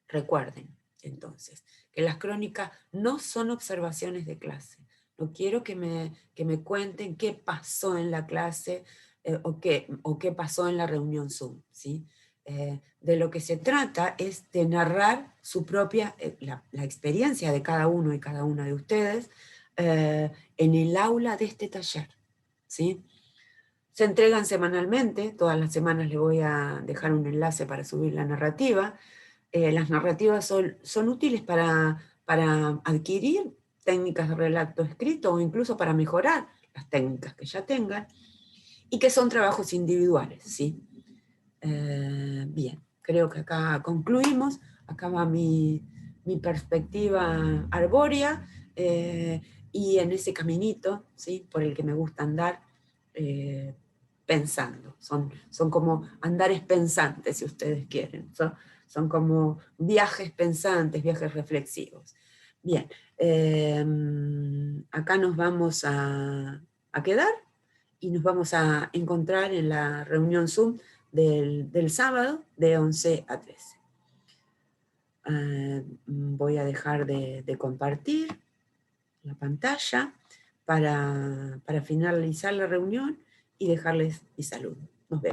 Recuerden, entonces, que las crónicas no son observaciones de clase. No quiero que me cuenten qué pasó en la clase o qué pasó en la reunión Zoom, ¿sí? De lo que se trata es de narrar su propia, la experiencia de cada uno y cada una de ustedes en el aula de este taller, ¿sí? Se entregan semanalmente, todas las semanas les voy a dejar un enlace para subir la narrativa. Las narrativas son útiles para adquirir técnicas de relato escrito o incluso para mejorar las técnicas que ya tengan, y que son trabajos individuales, ¿sí? Bien, creo que acá concluimos, acá va mi perspectiva arbórea, y en ese caminito, ¿sí? Por el que me gusta andar, pensando. Son como andares pensantes, si ustedes quieren. Son como viajes pensantes, viajes reflexivos. Bien, acá nos vamos a quedar y nos vamos a encontrar en la reunión Zoom del sábado de 11 a 13. Voy a dejar de compartir la pantalla para finalizar la reunión y dejarles mi saludo. Nos vemos.